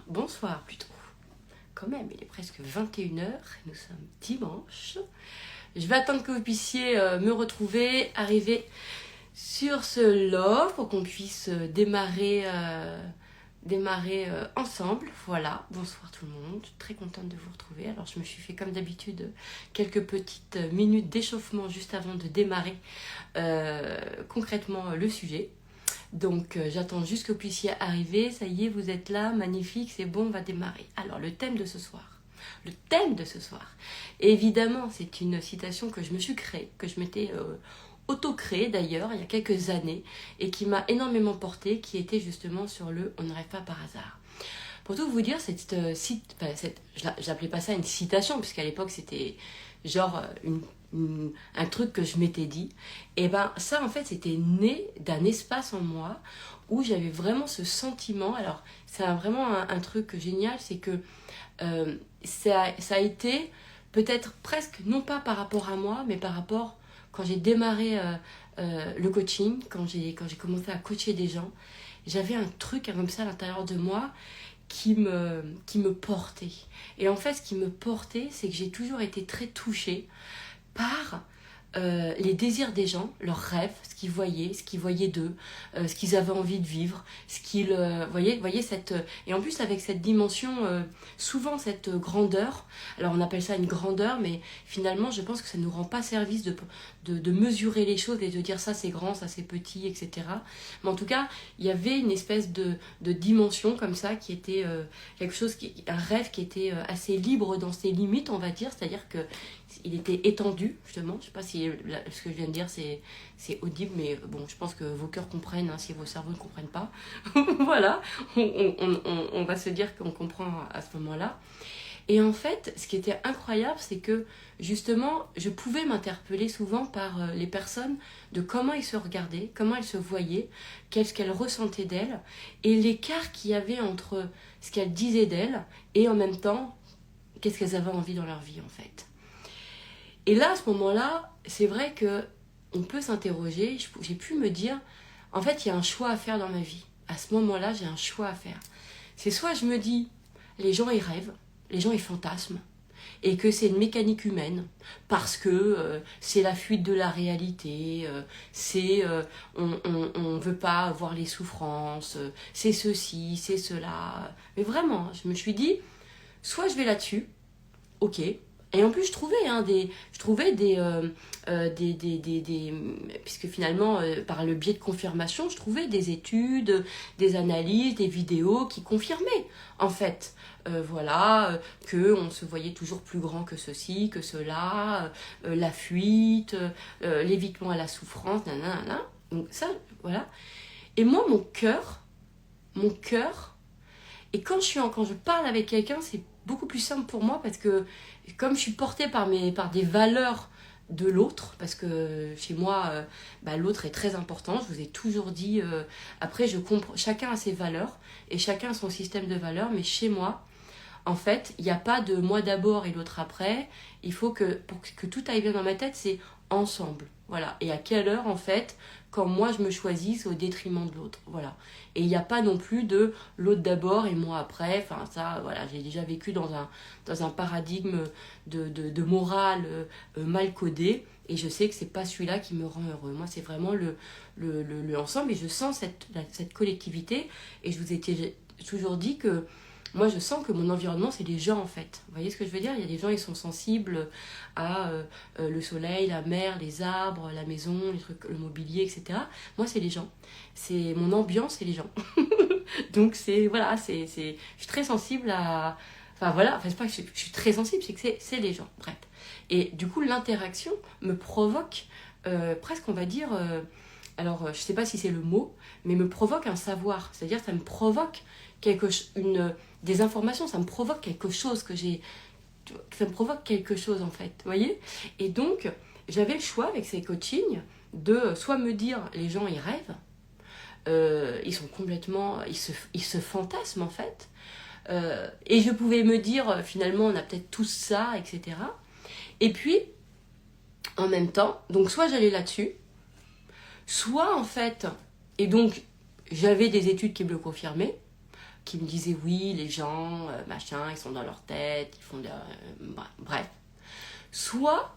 Bonsoir plutôt. Quand même, il est presque 21 heures, nous sommes dimanche. Je vais attendre que vous puissiez me retrouver, arriver sur ce live pour qu'on puisse démarrer ensemble. Voilà, bonsoir tout le monde, je suis très contente de vous retrouver. Alors je me suis fait comme d'habitude quelques petites minutes d'échauffement juste avant de démarrer concrètement le sujet. Donc j'attends juste que vous puissiez arriver, ça y est, vous êtes là, magnifique, c'est bon, on va démarrer. Alors le thème de ce soir, évidemment c'est une citation que je me suis créée, que je m'étais auto-créée d'ailleurs il y a quelques années et qui m'a énormément portée, qui était justement sur le « on ne rêve pas par hasard ». Pour tout vous dire, je l'appelais pas ça une citation, puisqu'à l'époque c'était genre un truc que je m'étais dit. Et ben ça en fait c'était né d'un espace en moi où j'avais vraiment ce sentiment. Alors c'est vraiment un truc génial, c'est que ça a été peut-être presque non pas par rapport à moi, mais par rapport quand j'ai démarré le coaching, quand j'ai commencé à coacher des gens, j'avais un truc comme ça à l'intérieur de moi qui me portait. Et en fait, ce qui me portait, c'est que j'ai toujours été très touchée par les désirs des gens, leurs rêves, ce qu'ils voyaient d'eux, ce qu'ils avaient envie de vivre, ce qu'ils voyez cette et en plus avec cette dimension, souvent cette grandeur. Alors on appelle ça une grandeur, mais finalement je pense que ça ne nous rend pas service de mesurer les choses et de dire ça c'est grand, ça c'est petit, etc. Mais en tout cas, il y avait une espèce de dimension comme ça qui était quelque chose, un rêve qui était assez libre dans ses limites, on va dire, c'est-à-dire que il était étendu, justement. Je sais pas si ce que je viens de dire c'est audible, mais bon, je pense que vos cœurs comprennent, hein, si vos cerveaux ne comprennent pas. Voilà, on va se dire qu'on comprend à ce moment-là. Et en fait, ce qui était incroyable, c'est que justement, je pouvais m'interpeller souvent par les personnes de comment elles se regardaient, comment elles se voyaient, qu'est-ce qu'elles ressentaient d'elles, et l'écart qu'il y avait entre ce qu'elles disaient d'elles et en même temps, qu'est-ce qu'elles avaient envie dans leur vie en fait. Et là, à ce moment-là, c'est vrai que on peut s'interroger, j'ai pu me dire, en fait, il y a un choix à faire dans ma vie. À ce moment-là, j'ai un choix à faire. C'est soit je me dis, les gens ils rêvent, les gens ils fantasment, et que c'est une mécanique humaine, parce que c'est la fuite de la réalité, on veut pas voir les souffrances, c'est ceci, c'est cela. Mais vraiment, je me suis dit, soit je vais là-dessus, ok. Et en plus, je trouvais puisque finalement, par le biais de confirmation, je trouvais des études, des analyses, des vidéos qui confirmaient, en fait, qu'on se voyait toujours plus grand que ceci, que cela, la fuite, l'évitement à la souffrance, nanana. Donc ça, voilà. Et moi, mon cœur, et quand je parle avec quelqu'un, c'est beaucoup plus simple pour moi parce que comme je suis portée par des valeurs de l'autre, parce que chez moi, l'autre est très important, je vous ai toujours dit, après je comprends, chacun a ses valeurs et chacun a son système de valeurs, mais chez moi, en fait, il n'y a pas de moi d'abord et l'autre après, il faut pour que tout aille bien dans ma tête, c'est ensemble, voilà, et à quelle heure en fait, quand moi je me choisis au détriment de l'autre, voilà. Et il n'y a pas non plus de l'autre d'abord et moi après, enfin ça, voilà, j'ai déjà vécu dans un paradigme de morale mal codé, et je sais que c'est pas celui-là qui me rend heureux. Moi, c'est vraiment le ensemble, et je sens cette collectivité, et je vous ai toujours dit que moi, je sens que mon environnement, c'est les gens, en fait. Vous voyez ce que je veux dire ? Il y a des gens, ils sont sensibles à le soleil, la mer, les arbres, la maison, les trucs, le mobilier, etc. Moi, c'est les gens. C'est mon ambiance, c'est les gens. Donc, je suis très sensible à... Enfin, voilà, c'est pas que je suis très sensible, c'est que c'est les gens, bref. Et du coup, l'interaction me provoque presque, on va dire... alors, je sais pas si c'est le mot, mais me provoque un savoir. C'est-à-dire, ça me provoque des informations, ça me provoque quelque chose ça me provoque quelque chose en fait, vous voyez. Et donc j'avais le choix avec ces coachings de soit me dire les gens ils rêvent, ils sont complètement, ils se fantasment en fait, et je pouvais me dire finalement on a peut-être tous ça, etc. Et puis en même temps, donc soit j'allais là-dessus, soit en fait, et donc j'avais des études qui me le confirmaient, qui me disaient oui, les gens, machin, ils sont dans leur tête, ils font bref. Soit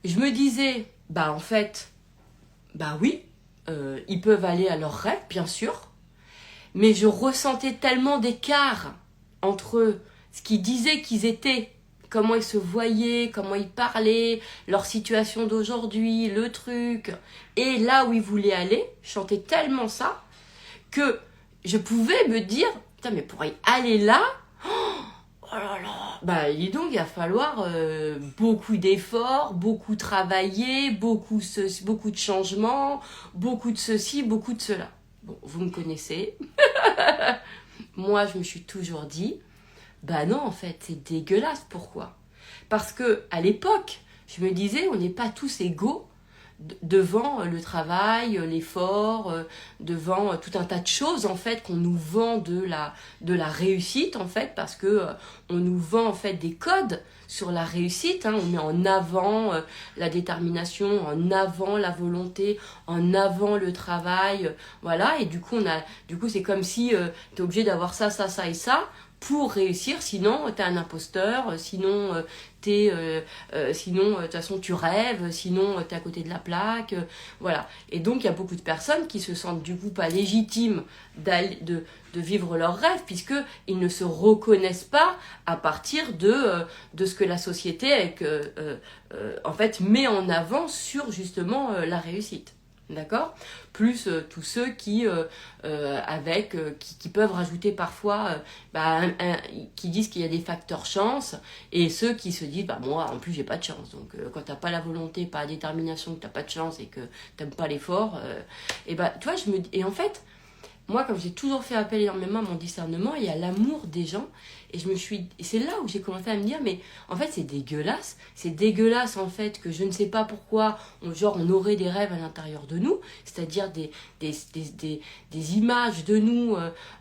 je me disais, bah en fait, bah oui, ils peuvent aller à leurs rêves, bien sûr, mais je ressentais tellement d'écart entre ce qu'ils disaient qu'ils étaient, comment ils se voyaient, comment ils parlaient, leur situation d'aujourd'hui, le truc, et là où ils voulaient aller, je sentais tellement ça, que je pouvais me dire, putain, mais pour y aller là, oh là là, bah dis donc, il va falloir beaucoup d'efforts, beaucoup travailler, beaucoup de changements, beaucoup de ceci, beaucoup de cela. Bon, vous me connaissez. Moi, je me suis toujours dit, bah non, en fait, c'est dégueulasse. Pourquoi ? Parce que à l'époque, je me disais, on n'est pas tous égaux devant le travail, l'effort, devant tout un tas de choses en fait qu'on nous vend de la réussite en fait, parce que on nous vend en fait des codes sur la réussite, hein, on met en avant la détermination, en avant la volonté, en avant le travail, voilà, et du coup c'est comme si tu es obligé d'avoir ça et ça pour réussir, sinon t'es un imposteur, sinon sinon de toute façon tu rêves, sinon t'es à côté de la plaque, voilà. Et donc il y a beaucoup de personnes qui se sentent du coup pas légitimes de vivre leurs rêves, puisqu'ils ne se reconnaissent pas à partir de ce que la société en fait met en avant sur justement la réussite. D'accord ? Plus tous ceux qui peuvent rajouter parfois, qui disent qu'il y a des facteurs chance, et ceux qui se disent, bah moi en plus j'ai pas de chance. Donc quand t'as pas la volonté, pas la détermination, que t'as pas de chance et que t'aimes pas l'effort, et bah tu vois, et en fait, moi, comme j'ai toujours fait appel énormément à mon discernement et à l'amour des gens, et c'est là où j'ai commencé à me dire, mais en fait c'est dégueulasse en fait que je ne sais pas pourquoi, on aurait des rêves à l'intérieur de nous, c'est-à-dire des images de nous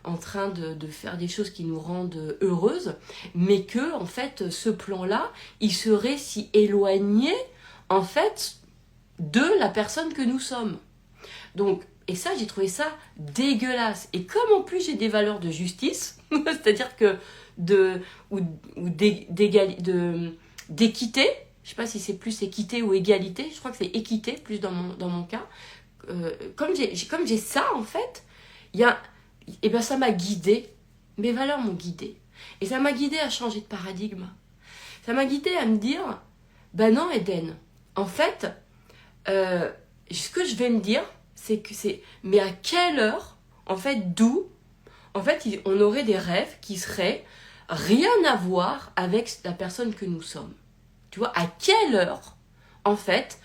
en train de faire des choses qui nous rendent heureuses, mais que en fait ce plan-là, il serait si éloigné en fait de la personne que nous sommes. Donc, et ça, j'ai trouvé ça dégueulasse. Et comme en plus j'ai des valeurs de justice, c'est-à-dire que d'équité, je sais pas si c'est plus équité ou égalité, je crois que c'est équité plus dans mon cas. Comme j'ai ça en fait, et ben ça m'a guidée. Mes valeurs m'ont guidée. Et ça m'a guidée à changer de paradigme. Ça m'a guidée à me dire, ben non Eden, en fait, ce que je vais me dire, mais à quelle heure, en fait, d'où, en fait, on aurait des rêves qui seraient rien à voir avec la personne que nous sommes. Tu vois, à quelle heure, en fait,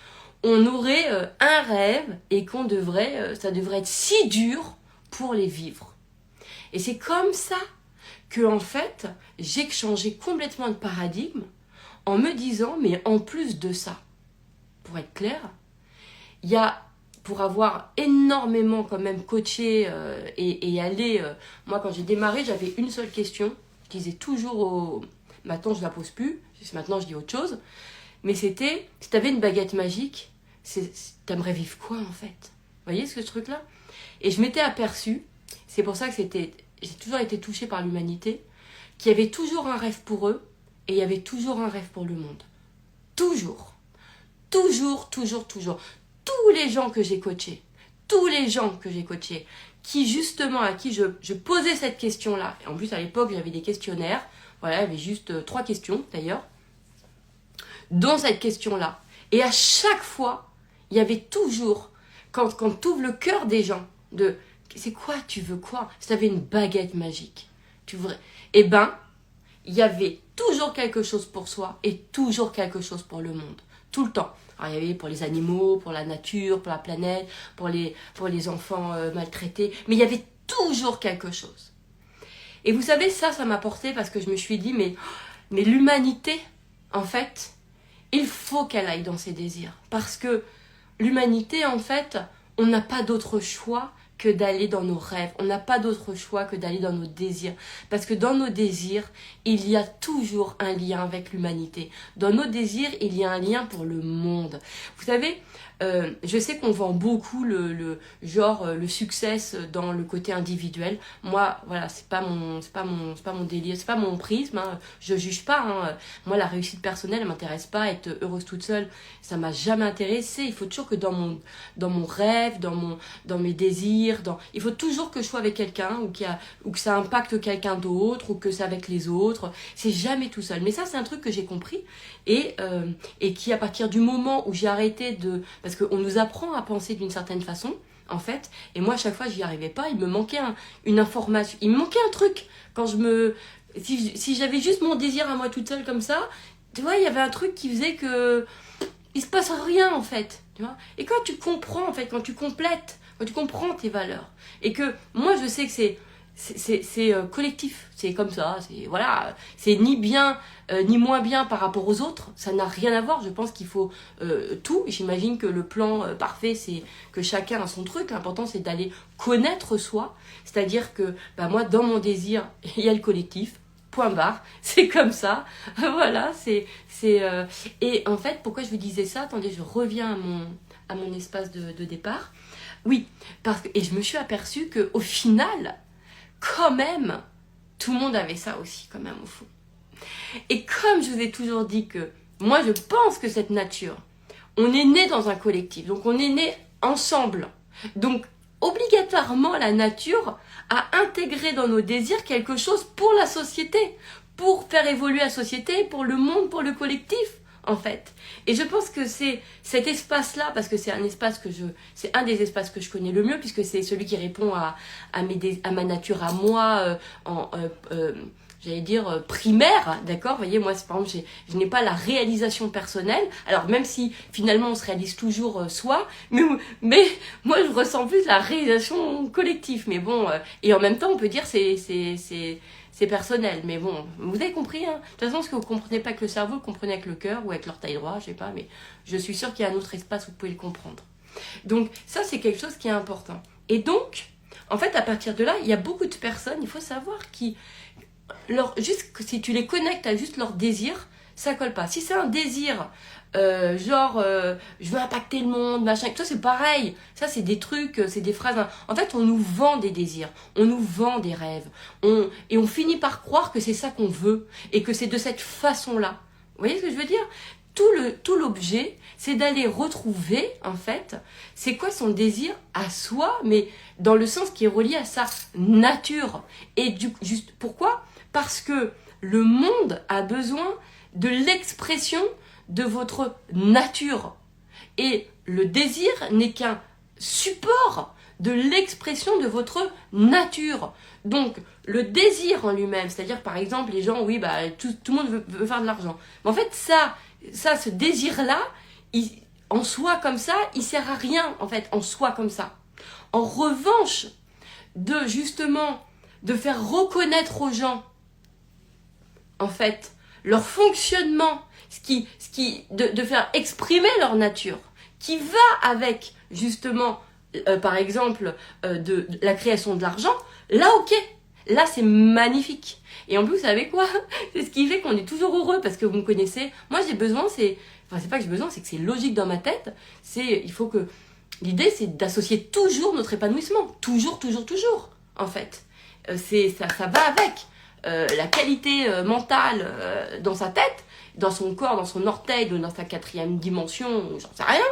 on aurait un rêve et ça devrait être si dur pour les vivre. Et c'est comme ça que, en fait, j'ai changé complètement de paradigme en me disant, mais en plus de ça, pour être clair, il y a, pour avoir énormément quand même coaché et allé, moi quand j'ai démarré, j'avais une seule question, je disais toujours maintenant je la pose plus, maintenant je dis autre chose, mais c'était, si tu avais une baguette magique, t'aimerais vivre quoi en fait ? Vous voyez ce truc-là ? Et je m'étais aperçue, c'est pour ça que j'ai toujours été touchée par l'humanité, qu'il y avait toujours un rêve pour eux, et il y avait toujours un rêve pour le monde. Toujours. Toujours. Tous les gens que j'ai coachés, qui justement, à qui je posais cette question-là, et en plus à l'époque j'avais des questionnaires, voilà, il y avait juste 3 questions d'ailleurs, dans cette question-là. Et à chaque fois, il y avait toujours, quand tu ouvres le cœur des gens, c'est quoi, tu veux quoi ? Si tu avais une baguette magique, eh ben, il y avait toujours quelque chose pour soi et toujours quelque chose pour le monde, tout le temps. Alors, il y avait pour les animaux, pour la nature, pour la planète, pour les enfants maltraités. Mais il y avait toujours quelque chose. Et vous savez, ça m'a porté parce que je me suis dit, mais l'humanité, en fait, il faut qu'elle aille dans ses désirs. Parce que l'humanité, en fait, on n'a pas d'autre choix que d'aller dans nos rêves. On n'a pas d'autre choix que d'aller dans nos désirs. Parce que dans nos désirs, il y a toujours un lien avec l'humanité. Dans nos désirs, il y a un lien pour le monde. Vous savez, je sais qu'on vend beaucoup le succès dans le côté individuel. Moi, voilà, c'est pas mon délire, c'est pas mon prisme. Hein. Je juge pas. Hein. Moi, la réussite personnelle, elle m'intéresse pas. Être heureuse toute seule, ça m'a jamais intéressée. Il faut toujours que dans mon rêve, dans mes désirs, il faut toujours que je sois avec quelqu'un ou que ça impacte quelqu'un d'autre ou que c'est avec les autres. C'est jamais tout seul. Mais ça, c'est un truc que j'ai compris et qui, à partir du moment où j'ai arrêté parce qu'on nous apprend à penser d'une certaine façon, en fait, et moi, à chaque fois, j'y arrivais pas. Il me manquait une information. Il me manquait un truc. Si j'avais juste mon désir à moi toute seule comme ça, tu vois, il y avait un truc qui faisait que il se passe rien, en fait. Tu vois. Et quand tu comprends, en fait, quand tu comprends tes valeurs, et que moi, je sais que c'est collectif, c'est comme ça, c'est ni bien ni moins bien par rapport aux autres, ça n'a rien à voir. Je pense qu'il faut tout. J'imagine que le plan parfait, c'est que chacun a son truc. L'important, c'est d'aller connaître soi, c'est-à-dire que moi, dans mon désir, il y a le collectif, point barre, c'est comme ça. Voilà, et en fait, pourquoi je vous disais ça? Attendez, je reviens à mon espace de départ. Oui, et je me suis aperçue qu'au final, quand même, tout le monde avait ça aussi, quand même, au fond. Et comme je vous ai toujours dit que moi, je pense que cette nature, on est né dans un collectif, donc on est né ensemble. Donc, obligatoirement, la nature a intégré dans nos désirs quelque chose pour la société, pour faire évoluer la société, pour le monde, pour le collectif, en fait. Et je pense que c'est cet espace-là, parce que c'est un des espaces que je connais le mieux, puisque c'est celui qui répond à ma nature, à moi, j'allais dire primaire, d'accord? Vous voyez, moi, par exemple, je n'ai pas la réalisation personnelle. Alors, même si finalement on se réalise toujours soi, mais moi, je ressens plus la réalisation collective. Mais bon, et en même temps, on peut dire c'est personnel. Mais bon, vous avez compris, hein? De toute façon, ce que vous comprenez pas avec le cerveau, vous le comprenez avec le cœur ou avec l'orteil droit, je sais pas, mais je suis sûre qu'il y a un autre espace où vous pouvez le comprendre. Donc, ça, c'est quelque chose qui est important. Et donc, en fait, à partir de là, il y a beaucoup de personnes, il faut savoir, juste si tu les connectes à juste leur désir, ça colle pas. Si c'est un désir je veux impacter le monde, machin, ça c'est pareil. Ça c'est des trucs, c'est des phrases. En fait, on nous vend des désirs, on nous vend des rêves, et on finit par croire que c'est ça qu'on veut et que c'est de cette façon-là. Vous voyez ce que je veux dire? Tout l'objet, c'est d'aller retrouver, en fait, c'est quoi son désir à soi, mais dans le sens qui est relié à sa nature. Et juste pourquoi? Parce que le monde a besoin de l'expression de votre nature. Et le désir n'est qu'un support de l'expression de votre nature. Donc, le désir en lui-même, c'est-à-dire par exemple, les gens, oui, tout le monde veut faire de l'argent. Mais en fait, ce désir-là, en soi comme ça, il sert à rien, en fait, en soi comme ça. En revanche, de faire reconnaître aux gens, en fait, leur fonctionnement, de faire exprimer leur nature, qui va avec, justement, par exemple, de la création de l'argent, là, ok, là, c'est magnifique. Et en plus, vous savez quoi? C'est ce qui fait qu'on est toujours heureux, parce que vous me connaissez. Moi, j'ai besoin, c'est pas que j'ai besoin, c'est que c'est logique dans ma tête. L'idée, c'est d'associer toujours notre épanouissement. Toujours, toujours, toujours, en fait. Ça va avec la qualité mentale dans sa tête, dans son corps, dans son orteil, dans sa 4e dimension, j'en sais rien,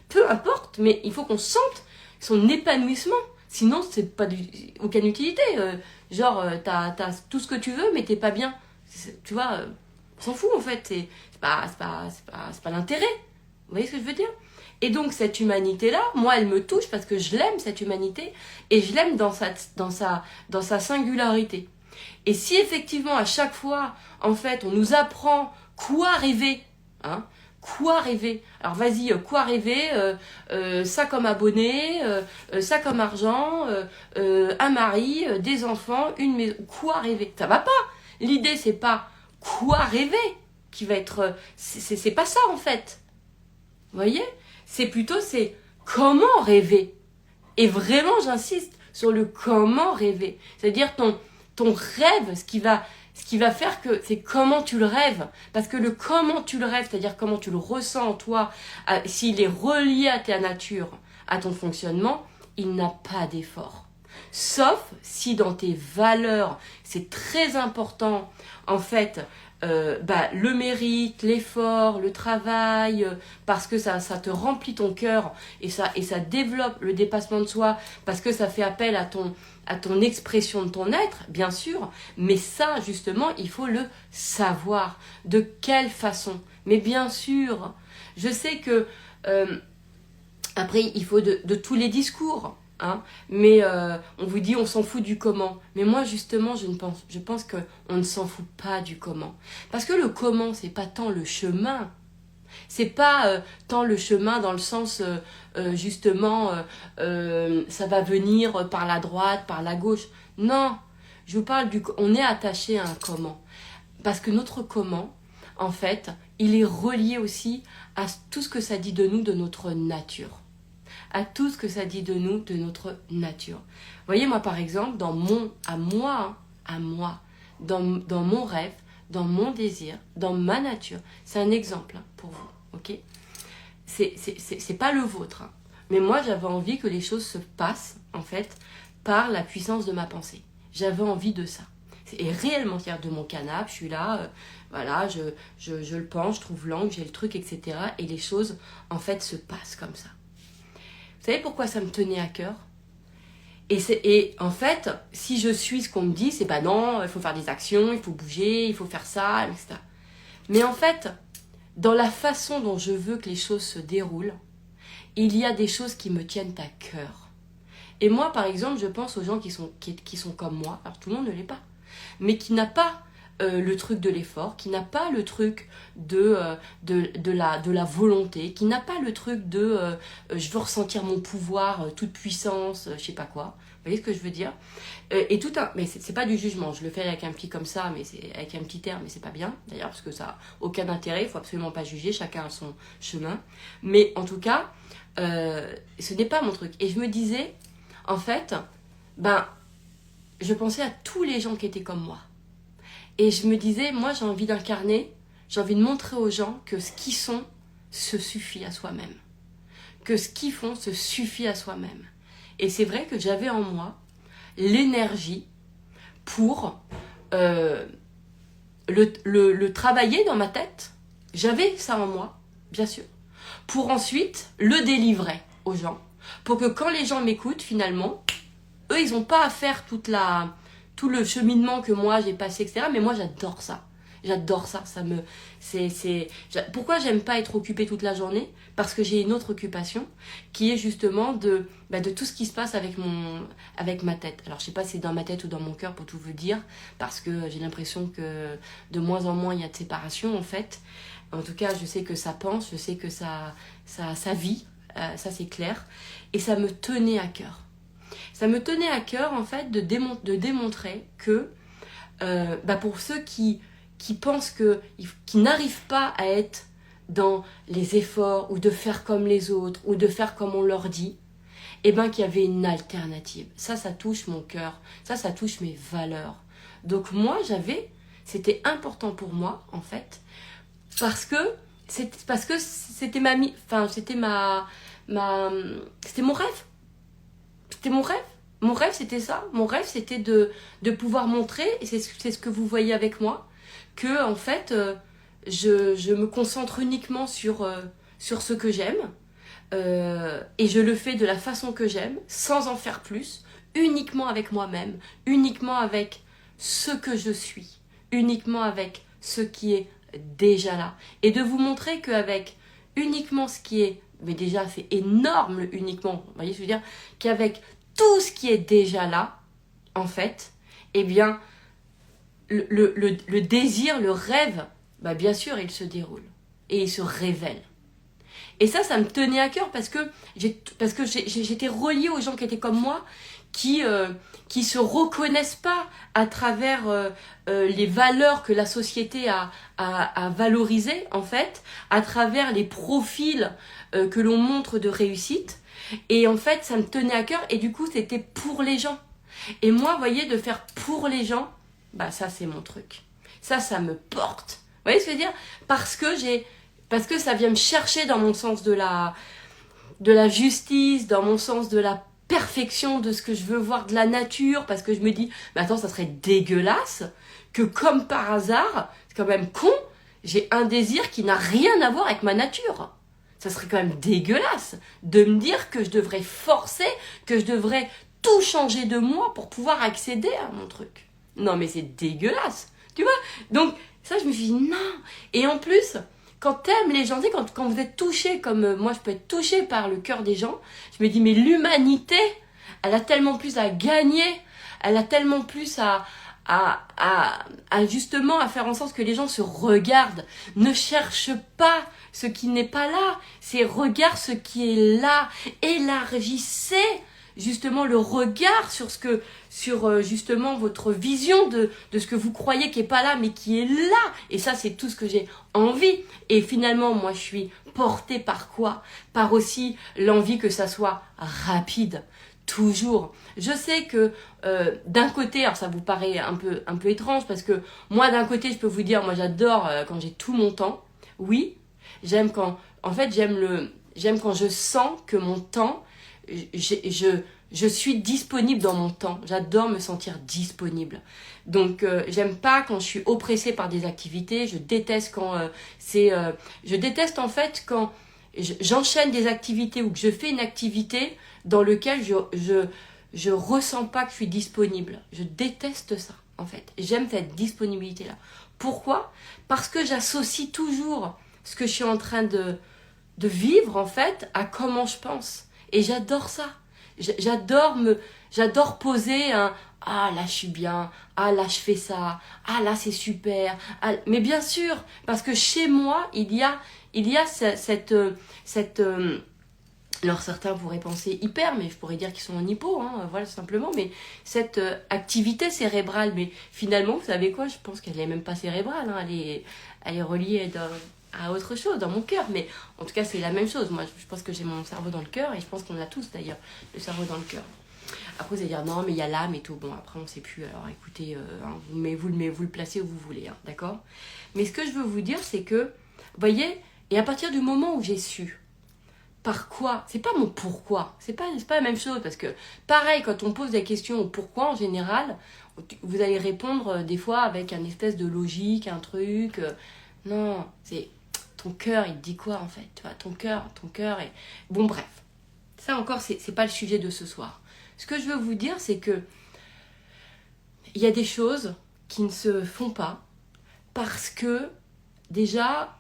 peu importe, mais il faut qu'on sente son épanouissement, sinon c'est pas aucune utilité, t'as tout ce que tu veux mais t'es pas bien, tu vois, on s'en fout en fait, c'est pas l'intérêt, vous voyez ce que je veux dire? Et donc cette humanité-là, moi elle me touche parce que je l'aime cette humanité, et je l'aime dans sa singularité. Et si effectivement à chaque fois, en fait, on nous apprend quoi rêver, hein, quoi rêver. Alors vas-y, quoi rêver, ça comme abonné, ça comme argent, un mari, des enfants, une maison, quoi rêver. Ça va pas. L'idée c'est pas quoi rêver qui va être, c'est pas ça en fait. Vous voyez? C'est plutôt comment rêver. Et vraiment, j'insiste, sur le comment rêver. C'est-à-dire ton rêve, ce qui va faire que c'est comment tu le rêves. Parce que le comment tu le rêves, c'est-à-dire comment tu le ressens en toi, s'il est relié à ta nature, à ton fonctionnement, il n'a pas d'effort. Sauf si dans tes valeurs, c'est très important, en fait, le mérite, l'effort, le travail, parce que ça te remplit ton cœur et ça développe le dépassement de soi, parce que ça fait appel à ton expression de ton être, bien sûr, mais ça, justement, il faut le savoir. De quelle façon? Mais bien sûr, je sais que, après, il faut de tous les discours, hein, mais on vous dit on s'en fout du comment. Mais moi, justement, je pense qu'on ne s'en fout pas du comment. Parce que le comment, c'est pas tant le chemin. C'est pas tant le chemin dans le sens, justement, ça va venir par la droite, par la gauche. Non, je vous parle on est attaché à un comment. Parce que notre comment, en fait, il est relié aussi à tout ce que ça dit de nous, de notre nature. À tout ce que ça dit de nous, de notre nature. Vous voyez, moi, par exemple, dans mon rêve, dans mon désir, dans ma nature, c'est un exemple pour vous, ok? C'est pas le vôtre, hein. Mais moi, j'avais envie que les choses se passent, en fait, par la puissance de ma pensée. J'avais envie de ça. Et réellement, c'est-à-dire de mon canapé, je suis là, voilà, je le pense, je trouve l'angle, j'ai le truc, etc. Et les choses, en fait, se passent comme ça. Vous savez pourquoi ça me tenait à cœur? Et en fait, si je suis ce qu'on me dit, c'est pas non, il faut faire des actions, il faut bouger, il faut faire ça, etc. Mais en fait, dans la façon dont je veux que les choses se déroulent, il y a des choses qui me tiennent à cœur. Et moi, par exemple, je pense aux gens qui sont comme moi, alors tout le monde ne l'est pas, mais qui n'a pas le truc de l'effort, qui n'a pas le truc de la volonté, qui n'a pas le truc de je veux ressentir mon pouvoir, toute puissance, je sais pas quoi. Vous voyez ce que je veux dire? Mais c'est pas du jugement, je le fais avec un petit comme ça, mais c'est avec un petit air, mais c'est pas bien d'ailleurs, parce que ça n'a aucun intérêt, il faut absolument pas juger, chacun a son chemin. Mais en tout cas, ce n'est pas mon truc. Et je me disais, en fait, je pensais à tous les gens qui étaient comme moi. Et je me disais, moi j'ai envie d'incarner, j'ai envie de montrer aux gens que ce qu'ils sont se suffit à soi-même. Que ce qu'ils font se suffit à soi-même. Et c'est vrai que j'avais en moi l'énergie pour le travailler dans ma tête. J'avais ça en moi, bien sûr. Pour ensuite le délivrer aux gens. Pour que quand les gens m'écoutent, finalement, eux, ils n'ont pas à faire tout le cheminement que moi j'ai passé, etc. Mais moi, j'adore ça. J'adore ça. Pourquoi j'aime pas être occupée toute la journée? Parce que j'ai une autre occupation qui est justement de tout ce qui se passe avec ma tête. Alors, je sais pas si c'est dans ma tête ou dans mon cœur pour tout vous dire, parce que j'ai l'impression que de moins en moins il y a de séparation en fait. En tout cas, je sais que ça pense, je sais que ça vit, ça c'est clair. Et ça me tenait à cœur. Ça me tenait à cœur en fait de démontrer que pour ceux qui pensent qui n'arrivent pas à être dans les efforts ou de faire comme les autres ou de faire comme on leur dit, qu'il y avait une alternative. Ça touche mon cœur, ça touche mes valeurs. Donc moi c'était important pour moi en fait, parce que c'était c'était mon rêve. C'était mon rêve. Mon rêve, c'était ça. Mon rêve, c'était de pouvoir montrer, et c'est ce que vous voyez avec moi, que en fait, je me concentre uniquement sur ce que j'aime, et je le fais de la façon que j'aime, sans en faire plus, uniquement avec moi-même, uniquement avec ce que je suis, uniquement avec ce qui est déjà là. Et de vous montrer qu'avec uniquement ce qui est, mais déjà c'est énorme uniquement, vous voyez ce que je veux dire, qu'avec tout ce qui est déjà là, en fait, le désir, le rêve, bien sûr, il se déroule et il se révèle. Et ça me tenait à cœur parce que j'étais reliée aux gens qui étaient comme moi, qui se reconnaissent pas à travers les valeurs que la société a valorisées, en fait, à travers les profils que l'on montre de réussite. Et en fait, ça me tenait à cœur et du coup, c'était pour les gens. Et moi, vous voyez, de faire pour les gens, bah ça, c'est mon truc. Ça me porte. Vous voyez ce que je veux dire? Parce que ça vient me chercher dans mon sens de la justice, dans mon sens de la perfection de ce que je veux voir de la nature, parce que je me dis, mais attends, ça serait dégueulasse que comme par hasard, c'est quand même con, j'ai un désir qui n'a rien à voir avec ma nature. Ça serait quand même dégueulasse de me dire que je devrais forcer, que je devrais tout changer de moi pour pouvoir accéder à mon truc. Non mais c'est dégueulasse, tu vois. Donc ça je me suis dit non. Et en plus, quand t'aimes les gens, quand vous êtes touché, comme moi je peux être touchée par le cœur des gens, je me dis mais l'humanité, elle a tellement plus à gagner, elle a tellement plus à justement à faire en sorte que les gens se regardent, ne cherchent pas ce qui n'est pas là, c'est regarde ce qui est là, élargissez justement le regard sur justement votre vision de ce que vous croyez qui est pas là mais qui est là, et ça c'est tout ce que j'ai envie. Et finalement moi je suis portée par quoi? Par aussi l'envie que ça soit rapide. Toujours. Je sais que d'un côté, alors ça vous paraît un peu étrange parce que moi d'un côté je peux vous dire, moi j'adore quand j'ai tout mon temps. Oui, j'aime quand je sens que mon temps, je suis disponible dans mon temps. J'adore me sentir disponible. Donc j'aime pas quand je suis oppressée par des activités. Je déteste quand je déteste en fait quand j'enchaîne des activités ou que je fais une activité dans lequel je ressens pas que je suis disponible. Je déteste ça, en fait. J'aime cette disponibilité-là. Pourquoi? Parce que j'associe toujours ce que je suis en train de vivre, en fait, à comment je pense. Et j'adore ça. J'adore poser un « Ah, là, je suis bien. Ah, là, je fais ça. Ah, là, c'est super. Ah, » mais bien sûr, parce que chez moi, il y a cette alors certains pourraient penser hyper, mais je pourrais dire qu'ils sont en hypo, hein, voilà simplement, mais cette activité cérébrale, mais finalement, vous savez quoi, je pense qu'elle n'est même pas cérébrale, hein, elle est reliée à autre chose, dans mon cœur, mais en tout cas c'est la même chose. Moi je pense que j'ai mon cerveau dans le cœur, et je pense qu'on a tous d'ailleurs le cerveau dans le cœur. Après vous allez dire non mais il y a l'âme et tout, bon après on ne sait plus, alors écoutez, hein, vous le placez où vous voulez, hein, d'accord? Mais ce que je veux vous dire c'est que, vous voyez, et à partir du moment où j'ai su, par quoi? C'est pas mon pourquoi. C'est pas la même chose parce que, pareil, quand on pose des questions au pourquoi en général, vous allez répondre des fois avec un espèce de logique, un truc. Non, c'est ton cœur, il te dit quoi en fait? Tu vois, ton cœur est. Bon, bref. Ça encore, c'est pas le sujet de ce soir. Ce que je veux vous dire, c'est que il y a des choses qui ne se font pas parce que déjà.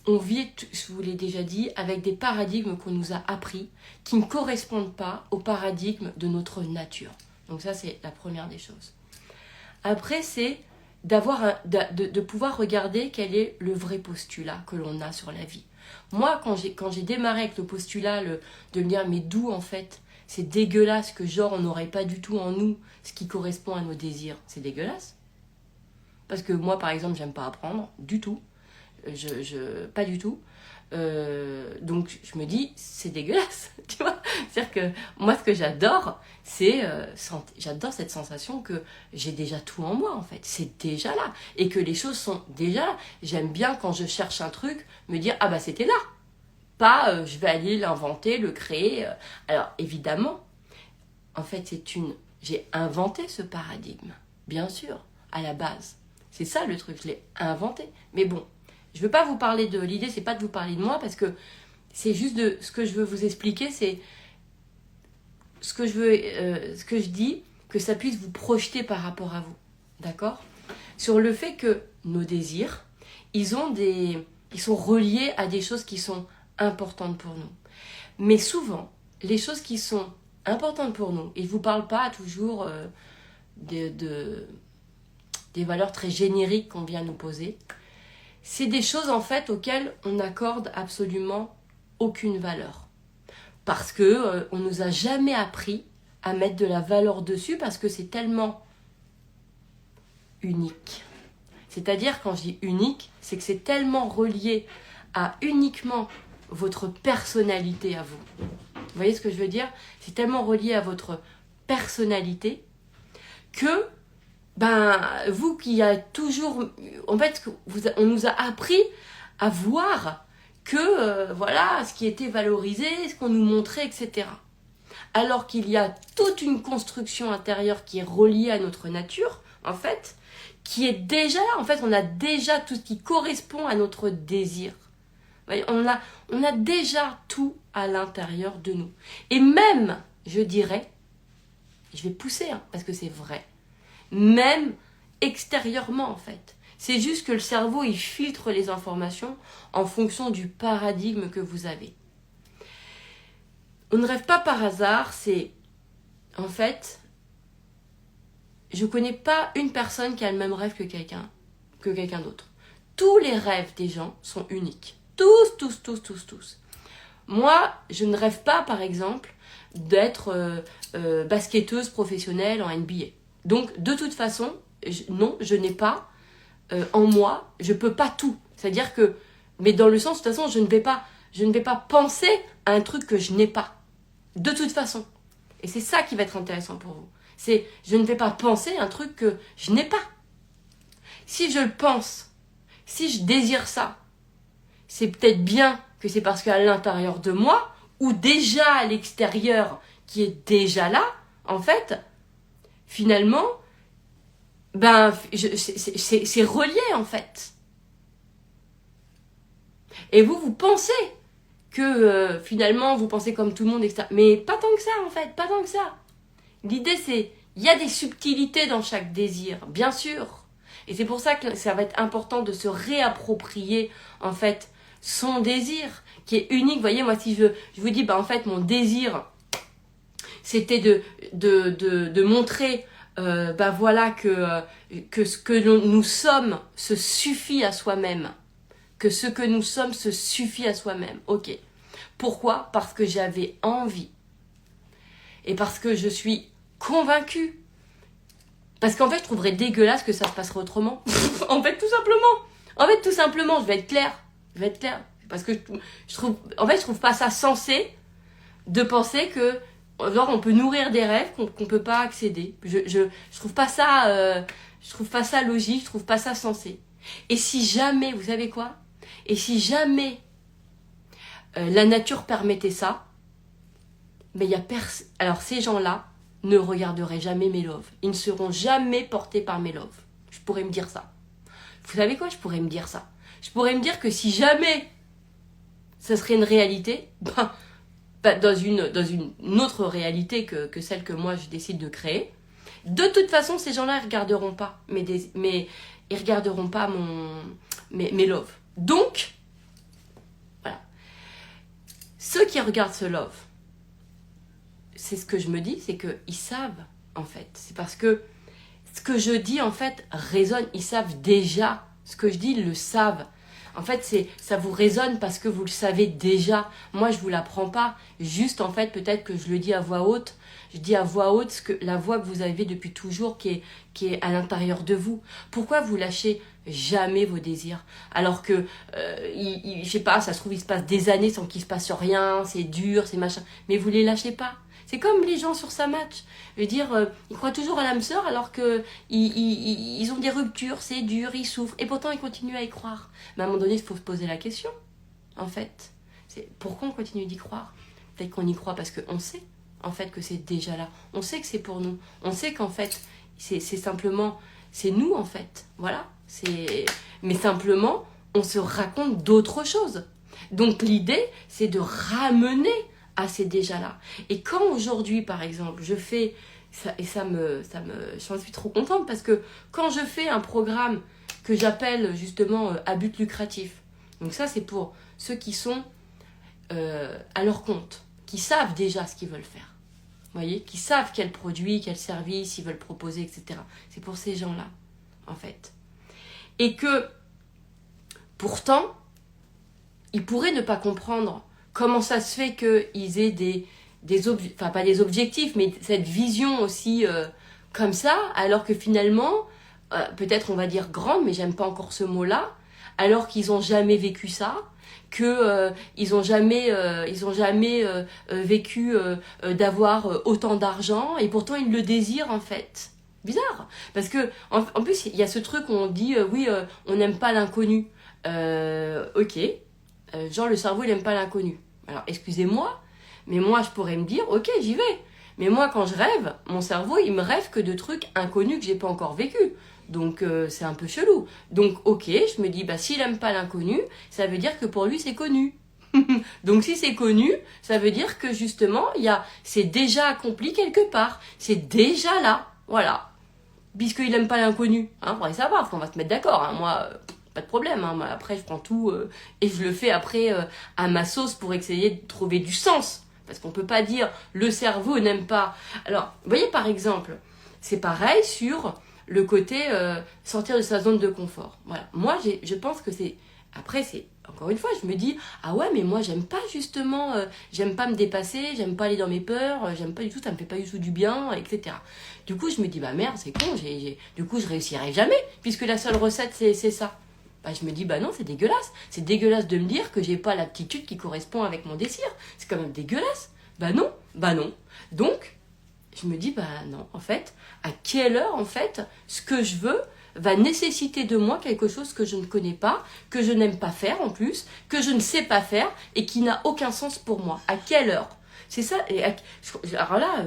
On vit, je vous l'ai déjà dit, avec des paradigmes qu'on nous a appris qui ne correspondent pas au paradigme de notre nature. Donc ça, c'est la première des choses. Après, c'est de pouvoir regarder quel est le vrai postulat que l'on a sur la vie. Moi, quand j'ai démarré avec le postulat de me dire, mais d'où en fait, c'est dégueulasse que genre on n'aurait pas du tout en nous ce qui correspond à nos désirs. C'est dégueulasse. Parce que moi, par exemple, j'aime pas apprendre du tout. Pas du tout. Donc je me dis c'est dégueulasse, tu vois. C'est-à-dire que moi ce que j'adore c'est j'adore cette sensation que j'ai déjà tout en moi en fait, c'est déjà là et que les choses sont déjà là. J'aime bien quand je cherche un truc me dire ah bah c'était là, pas je vais aller l'inventer, le créer. Alors évidemment en fait j'ai inventé ce paradigme, bien sûr, à la base c'est ça le truc, je l'ai inventé, mais bon. Je ne veux pas vous parler de l'idée, c'est pas de vous parler de moi, parce que c'est juste de ce que je veux vous expliquer, c'est ce que je dis, que ça puisse vous projeter par rapport à vous, d'accord? Sur le fait que nos désirs, ils sont reliés à des choses qui sont importantes pour nous. Mais souvent, les choses qui sont importantes pour nous, et je ne vous parle pas toujours des valeurs très génériques qu'on vient nous poser, c'est des choses en fait auxquelles on n'accorde absolument aucune valeur. Parce que on nous a jamais appris à mettre de la valeur dessus parce que c'est tellement unique. C'est-à-dire quand je dis unique, c'est que c'est tellement relié à uniquement votre personnalité à vous. voyez ce que je veux dire? C'est tellement relié à votre personnalité que, vous qui a toujours... En fait, on nous a appris à voir que, voilà, ce qui était valorisé, ce qu'on nous montrait, etc. Alors qu'il y a toute une construction intérieure qui est reliée à notre nature, en fait, qui est déjà là. En fait, on a déjà tout ce qui correspond à notre désir. Vous voyez, on a déjà tout à l'intérieur de nous. Et même, je dirais, je vais pousser, hein, parce que c'est vrai, même extérieurement, en fait. C'est juste que le cerveau, il filtre les informations en fonction du paradigme que vous avez. On ne rêve pas par hasard, c'est... En fait, je ne connais pas une personne qui a le même rêve que quelqu'un d'autre. Tous les rêves des gens sont uniques. Tous. Moi, je ne rêve pas, par exemple, d'être basketteuse professionnelle en NBA. Donc, de toute façon, non, je n'ai pas en moi, je peux pas tout. C'est-à-dire que, mais dans le sens, de toute façon, je ne vais pas penser à un truc que je n'ai pas. De toute façon. Et c'est ça qui va être intéressant pour vous. C'est, je ne vais pas penser à un truc que je n'ai pas. Si je le pense, si je désire ça, c'est peut-être bien que c'est parce qu'à l'intérieur de moi, ou déjà à l'extérieur, qui est déjà là, en fait, finalement, c'est relié, en fait. Et vous pensez que finalement, vous pensez comme tout le monde, etc. Mais pas tant que ça, en fait, pas tant que ça. L'idée, c'est, il y a des subtilités dans chaque désir, bien sûr. Et c'est pour ça que ça va être important de se réapproprier, en fait, son désir, qui est unique. Vous voyez, moi, si je vous dis, en fait, mon désir, c'était de montrer, voilà, que ce que nous sommes se suffit à soi-même. Que ce que nous sommes se suffit à soi-même. Ok. Pourquoi? Parce que j'avais envie. Et parce que je suis convaincue. Parce qu'en fait, je trouverais dégueulasse que ça se passerait autrement. En fait, tout simplement, je vais être claire. Parce que je trouve pas ça sensé de penser que, genre, on peut nourrir des rêves qu'on peut pas accéder. Je trouve pas ça, logique, je trouve pas ça sensé. Et si jamais, vous savez quoi? Et si jamais la nature permettait ça, mais alors ces gens-là ne regarderaient jamais mes loves. Ils ne seront jamais portés par mes loves. Je pourrais me dire ça. Vous savez quoi? Je pourrais me dire ça. Je pourrais me dire que si jamais ça serait une réalité, dans une autre réalité que celle que moi je décide de créer, de toute façon ces gens-là ne regarderont pas ils regarderont pas mes loves. Donc, voilà. Ceux qui regardent ce love, c'est ce que je me dis, c'est qu'ils savent, en fait. C'est parce que ce que je dis, en fait, résonne. Ils savent déjà. Ce que je dis, ils le savent. En fait, ça vous résonne parce que vous le savez déjà. Moi, je ne vous l'apprends pas. Juste, en fait, peut-être que je le dis à voix haute. Je dis à voix haute la voix que vous avez depuis toujours qui est à l'intérieur de vous. Pourquoi vous lâchez jamais vos désirs? Alors que, je sais pas, ça se trouve, il se passe des années sans qu'il se passe rien, c'est dur, c'est machin. Mais vous les lâchez pas. C'est comme les gens sur sa match. Je veux dire, ils croient toujours à l'âme sœur alors que ils ont des ruptures, c'est dur, ils souffrent. Et pourtant, ils continuent à y croire. Mais à un moment donné, il faut se poser la question, en fait. C'est pourquoi on continue d'y croire? Peut-être qu'on y croit parce qu'on sait, en fait, que c'est déjà là. On sait que c'est pour nous. On sait qu'en fait, c'est simplement... C'est nous, en fait. Voilà. Mais simplement, on se raconte d'autres choses. Donc, l'idée, c'est de ramener à ces déjà-là. Et quand aujourd'hui, par exemple, je fais... j'en suis trop contente parce que quand je fais un programme que j'appelle justement à but lucratif, donc ça, c'est pour ceux qui sont à leur compte, qui savent déjà ce qu'ils veulent faire. Vous voyez, qui savent quel produit, quel service ils veulent proposer, etc. C'est pour ces gens-là, en fait. Et que, pourtant, ils pourraient ne pas comprendre comment ça se fait qu'ils aient pas des objectifs, mais cette vision aussi comme ça, alors que finalement, peut-être on va dire grande, mais j'aime pas encore ce mot-là, alors qu'ils n'ont jamais vécu ça, que ils ont jamais vécu d'avoir autant d'argent, et pourtant ils le désirent en fait. Bizarre, parce que en plus il y a ce truc où on dit oui, on n'aime pas l'inconnu. Ok, genre le cerveau il n'aime pas l'inconnu. Alors excusez-moi, mais moi je pourrais me dire ok, j'y vais. Mais moi quand je rêve, mon cerveau il me rêve que de trucs inconnus que j'ai pas encore vécu. Donc c'est un peu chelou. Donc ok, je me dis bah s'il aime pas l'inconnu, ça veut dire que pour lui c'est connu. Donc si c'est connu, ça veut dire que justement c'est déjà accompli quelque part. C'est déjà là, voilà. Puisqu'il aime pas l'inconnu, hein, faudrait savoir, qu'on va se mettre d'accord. Hein. Moi, pas de problème. Hein. Moi, après, je prends tout et je le fais après à ma sauce pour essayer de trouver du sens. Parce qu'on peut pas dire le cerveau n'aime pas. Alors, vous voyez par exemple, c'est pareil sur le côté sortir de sa zone de confort. Voilà. Moi, je pense que c'est. Après, c'est. Encore une fois, je me dis, ah ouais, mais moi, j'aime pas justement, j'aime pas me dépasser, j'aime pas aller dans mes peurs, j'aime pas du tout, ça me fait pas du tout du bien, etc. Du coup, je me dis, bah merde, c'est con, du coup, je réussirai jamais, puisque la seule recette, c'est ça. Bah, je me dis, bah non, c'est dégueulasse. C'est dégueulasse de me dire que j'ai pas l'aptitude qui correspond avec mon désir. C'est quand même dégueulasse. Bah non, bah non. Donc, je me dis, bah non, en fait, à quelle heure, en fait, ce que je veux va nécessiter de moi quelque chose que je ne connais pas, que je n'aime pas faire en plus, que je ne sais pas faire et qui n'a aucun sens pour moi. À quelle heure? C'est ça. Alors là,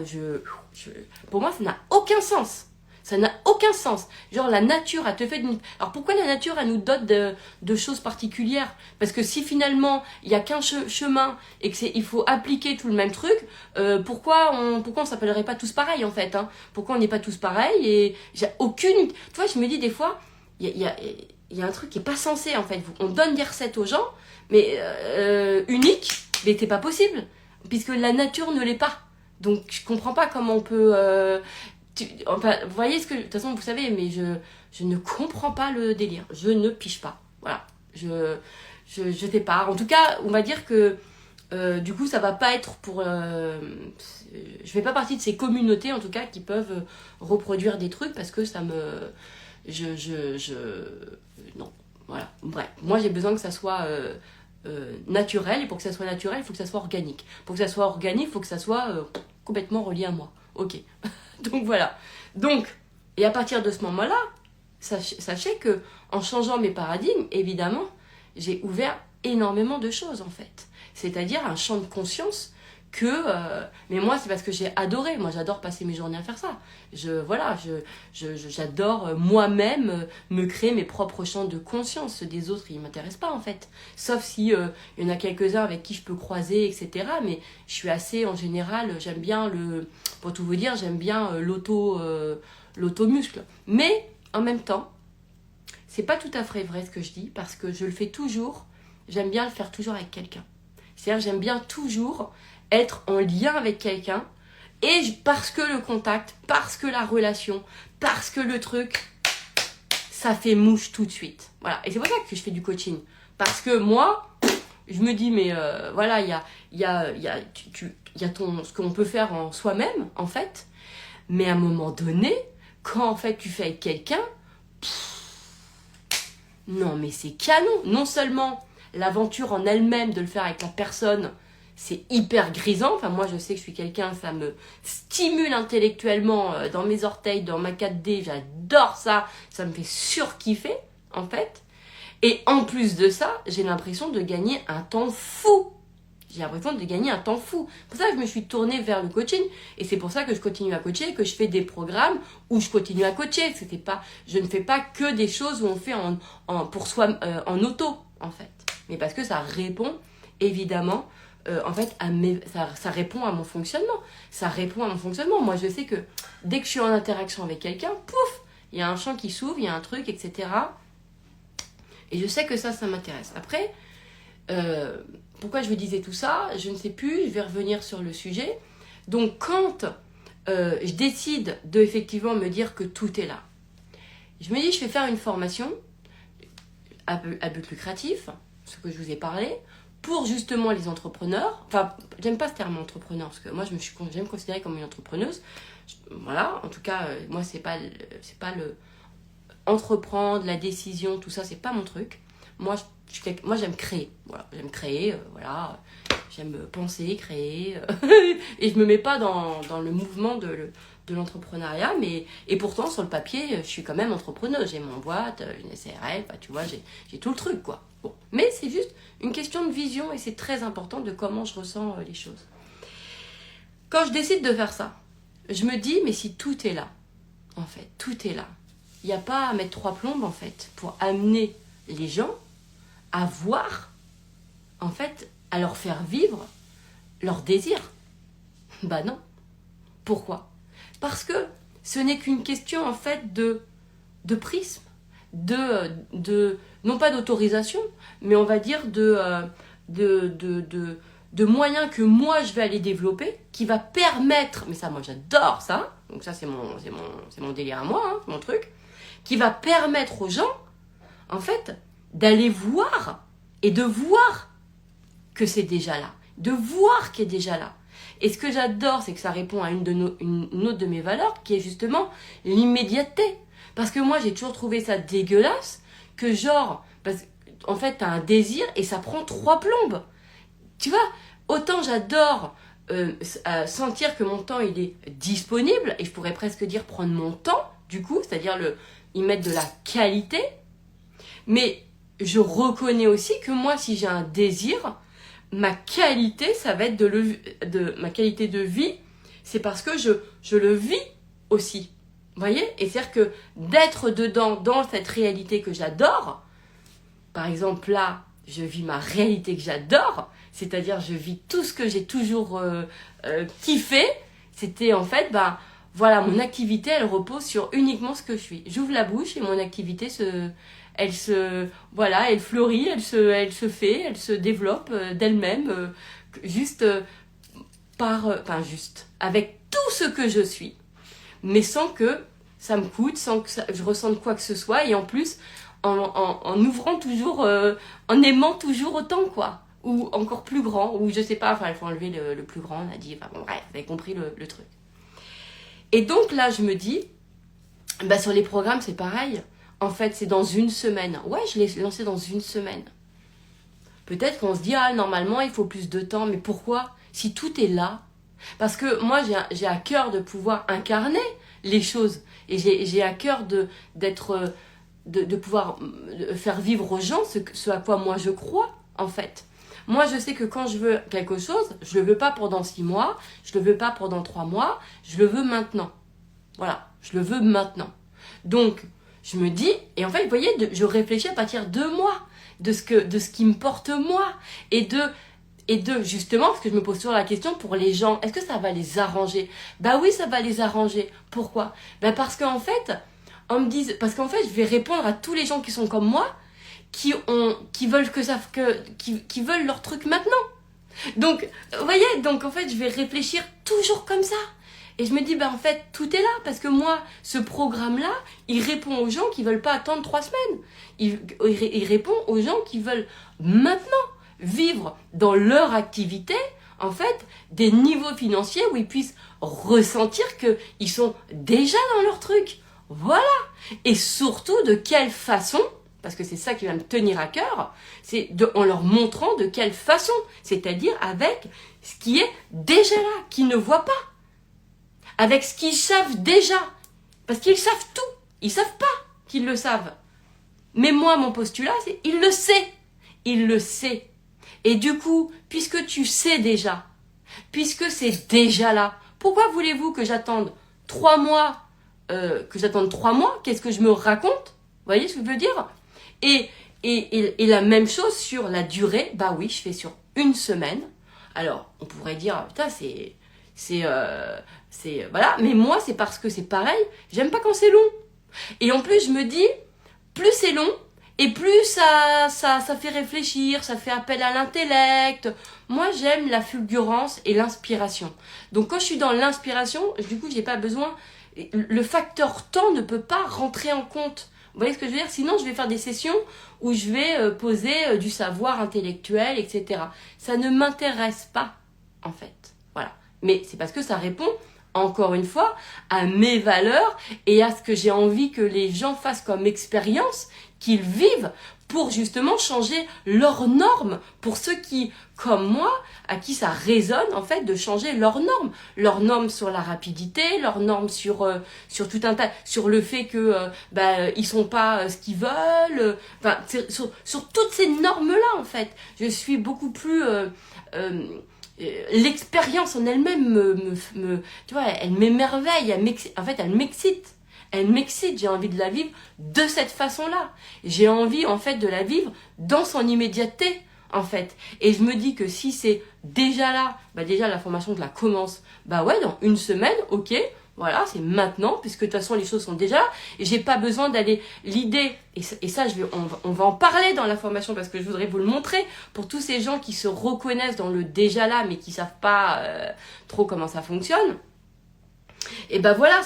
pour moi, ça n'a aucun sens. Ça n'a aucun sens. Genre, la nature, elle te fait... Alors, pourquoi la nature, elle nous dote de choses particulières? Parce que si finalement, il n'y a qu'un chemin et qu'il faut appliquer tout le même truc, pourquoi on s'appellerait pas tous pareils, en fait, hein? Pourquoi on n'est pas tous pareils? Et j'ai aucune... Tu vois, je me dis des fois, il y a un truc qui n'est pas censé, en fait. On donne des recettes aux gens, mais uniques, mais c'est pas possible. Puisque la nature ne l'est pas. Donc, je comprends pas comment on peut... Enfin, vous voyez ce que... De toute façon, vous savez, mais je ne comprends pas le délire. Je ne pige pas. Voilà. Je sais pas. En tout cas, on va dire que du coup, ça va pas être pour... je fais pas partie de ces communautés, en tout cas, qui peuvent reproduire des trucs parce que ça me... Non. Voilà. Bref. Moi, j'ai besoin que ça soit... naturel, et pour que ça soit naturel, il faut que ça soit organique. Pour que ça soit organique, il faut que ça soit complètement relié à moi. Ok. Donc voilà. Donc, et à partir de ce moment-là, sachez que en changeant mes paradigmes, évidemment, j'ai ouvert énormément de choses en fait. C'est-à-dire un champ de conscience que... mais moi, c'est parce que j'ai adoré. Moi, j'adore passer mes journées à faire ça. J'adore moi-même me créer mes propres champs de conscience. Ceux des autres, ils ne m'intéressent pas, en fait. Sauf si il y en a quelques-uns avec qui je peux croiser, etc. Mais je suis assez, en général, j'aime bien pour tout vous dire, j'aime bien l'auto-muscle. Mais, en même temps, c'est pas tout à fait vrai ce que je dis, parce que je le fais toujours, j'aime bien le faire toujours avec quelqu'un. C'est-à-dire, j'aime bien toujours être en lien avec quelqu'un, et parce que le contact, parce que la relation, parce que le truc, ça fait mouche tout de suite. Voilà. Et c'est pour ça que je fais du coaching. Parce que moi, je me dis, mais voilà, il y a ce qu'on peut faire en soi-même, en fait. Mais à un moment donné, quand en fait tu fais avec quelqu'un, non mais c'est canon. Non seulement l'aventure en elle-même de le faire avec la personne, c'est hyper grisant. Enfin, moi, je sais que je suis quelqu'un, ça me stimule intellectuellement dans mes orteils, dans ma 4D. J'adore ça. Ça me fait surkiffer, en fait. Et en plus de ça, j'ai l'impression de gagner un temps fou. J'ai l'impression de gagner un temps fou. C'est pour ça que je me suis tournée vers le coaching. Et c'est pour ça que je continue à coacher, que je fais des programmes où je continue à coacher. Je ne fais pas que des choses où on fait pour soi, en auto, en fait. Mais parce que ça répond, évidemment... en fait, ça répond à mon fonctionnement. Ça répond à mon fonctionnement. Moi, je sais que dès que je suis en interaction avec quelqu'un, pouf, il y a un champ qui s'ouvre, il y a un truc, etc. Et je sais que ça m'intéresse. Après, pourquoi je vous disais tout ça? Je ne sais plus, je vais revenir sur le sujet. Donc, quand je décide de effectivement me dire que tout est là, je me dis, je vais faire une formation à but lucratif, ce que je vous ai parlé, pour justement les entrepreneurs. Enfin, j'aime pas ce terme entrepreneur, parce que moi, j'aime me considérer comme une entrepreneuse. Voilà, en tout cas, moi, c'est pas le entreprendre, la décision, tout ça, c'est pas mon truc. moi j'aime créer. Voilà, j'aime créer, voilà. J'aime penser, créer. Et je me mets pas dans le mouvement de l'entrepreneuriat. Et pourtant, sur le papier, je suis quand même entrepreneuse. J'ai mon boîte, une SARL, bah, tu vois, j'ai tout le truc, quoi. Bon. Mais c'est juste une question de vision et c'est très important de comment je ressens les choses. Quand je décide de faire ça, je me dis, mais si tout est là, en fait, tout est là. Il n'y a pas à mettre 3 plombes, en fait, pour amener les gens à voir, en fait, à leur faire vivre leur désir. Bah non. Pourquoi? Parce que ce n'est qu'une question, en fait, de prisme, non pas d'autorisation, mais on va dire de moyens que moi je vais aller développer, qui va permettre, mais ça moi j'adore ça, donc ça c'est mon délire à moi, hein, mon truc, qui va permettre aux gens, en fait, d'aller voir et de voir que c'est déjà là, de voir qu'il est déjà là. Et ce que j'adore, c'est que ça répond à une autre de mes valeurs, qui est justement l'immédiateté. Parce que moi, j'ai toujours trouvé ça dégueulasse, que genre, en fait, t'as un désir et ça prend 3 plombes. Tu vois, autant j'adore sentir que mon temps, il est disponible, et je pourrais presque dire prendre mon temps, du coup, c'est-à-dire y mettre de la qualité. Mais je reconnais aussi que moi, si j'ai un désir, ma qualité, ça va être ma qualité de vie, c'est parce que je le vis aussi. Vous voyez? Et c'est-à-dire que d'être dedans, dans cette réalité que j'adore, par exemple là, je vis ma réalité que j'adore, c'est-à-dire je vis tout ce que j'ai toujours kiffé, c'était en fait, voilà, mon activité, elle repose sur uniquement ce que je suis. J'ouvre la bouche et mon activité elle fleurit, elle se fait, elle se développe d'elle-même, juste avec tout ce que je suis, mais sans que ça me coûte, sans que je ressente quoi que ce soit, et en plus, en ouvrant toujours, en aimant toujours autant, quoi, ou encore plus grand, ou je sais pas, enfin, il faut enlever le plus grand, on a dit, enfin bon, bref, vous avez compris le truc. Et donc là, je me dis, sur les programmes, c'est pareil. En fait, c'est dans une semaine. Ouais, je l'ai lancé dans une semaine. Peut-être qu'on se dit, normalement, il faut plus de temps. Mais pourquoi? Si tout est là. Parce que moi, j'ai à cœur de pouvoir incarner les choses. Et j'ai à cœur de pouvoir faire vivre aux gens ce à quoi moi je crois, en fait. Moi, je sais que quand je veux quelque chose, je le veux pas pendant 6 mois, je le veux pas pendant 3 mois, je le veux maintenant. Voilà, je le veux maintenant. Donc, je me dis, et en fait, vous voyez, je réfléchis à partir de moi, de ce qui me porte moi, et de justement, parce que je me pose toujours la question pour les gens, est-ce que ça va les arranger? Bah oui, ça va les arranger. Pourquoi? Parce qu'en fait, je vais répondre à tous les gens qui sont comme moi, qui veulent qui veulent leur truc maintenant. Donc, vous voyez, donc en fait, je vais réfléchir toujours comme ça. Et je me dis, en fait, tout est là. Parce que moi, ce programme-là, il répond aux gens qui veulent pas attendre 3 semaines. Il répond aux gens qui veulent maintenant vivre dans leur activité, en fait, des niveaux financiers où ils puissent ressentir qu'ils sont déjà dans leur truc. Voilà. Et surtout, de quelle façon, parce que c'est ça qui va me tenir à cœur, c'est en leur montrant de quelle façon, c'est-à-dire avec ce qui est déjà là, qu'ils ne voient pas. Avec ce qu'ils savent déjà. Parce qu'ils savent tout. Ils savent pas qu'ils le savent. Mais moi, mon postulat, c'est il le sait. Il le sait. Et du coup, puisque tu sais déjà, puisque c'est déjà là, pourquoi voulez-vous que j'attende 3 mois qu'est-ce que je me raconte? Vous voyez ce que je veux dire? Et la même chose sur la durée. Bah oui, je fais sur 1 semaine. Alors, on pourrait dire, putain, voilà, mais moi c'est parce que c'est pareil, j'aime pas quand c'est long. Et en plus je me dis, plus c'est long et plus ça fait réfléchir, ça fait appel à l'intellect. Moi j'aime la fulgurance et l'inspiration. Donc quand je suis dans l'inspiration, du coup j'ai pas besoin, le facteur temps ne peut pas rentrer en compte. Vous voyez ce que je veux dire? Sinon je vais faire des sessions où je vais poser du savoir intellectuel, etc. Ça ne m'intéresse pas en fait. Voilà. Mais c'est parce que ça répond encore une fois, à mes valeurs et à ce que j'ai envie que les gens fassent comme expérience, qu'ils vivent pour justement changer leurs normes. Pour ceux qui, comme moi, à qui ça résonne en fait de changer leurs normes. Leurs normes sur la rapidité, leurs normes sur tout un tas, sur le fait que ils sont pas ce qu'ils veulent. Enfin, sur toutes ces normes-là en fait. Je suis beaucoup plus... l'expérience en elle-même tu vois, elle m'émerveille, en fait elle m'excite. Elle m'excite, j'ai envie de la vivre de cette façon-là. J'ai envie en fait de la vivre dans son immédiateté en fait. Et je me dis que si c'est déjà là, déjà la formation je la commence, ouais, dans une semaine, ok, voilà, c'est maintenant, puisque de toute façon les choses sont déjà là, et j'ai pas besoin d'aller, l'idée, et ça on va en parler dans la formation parce que je voudrais vous le montrer, pour tous ces gens qui se reconnaissent dans le déjà là, mais qui savent pas trop comment ça fonctionne. Et voilà,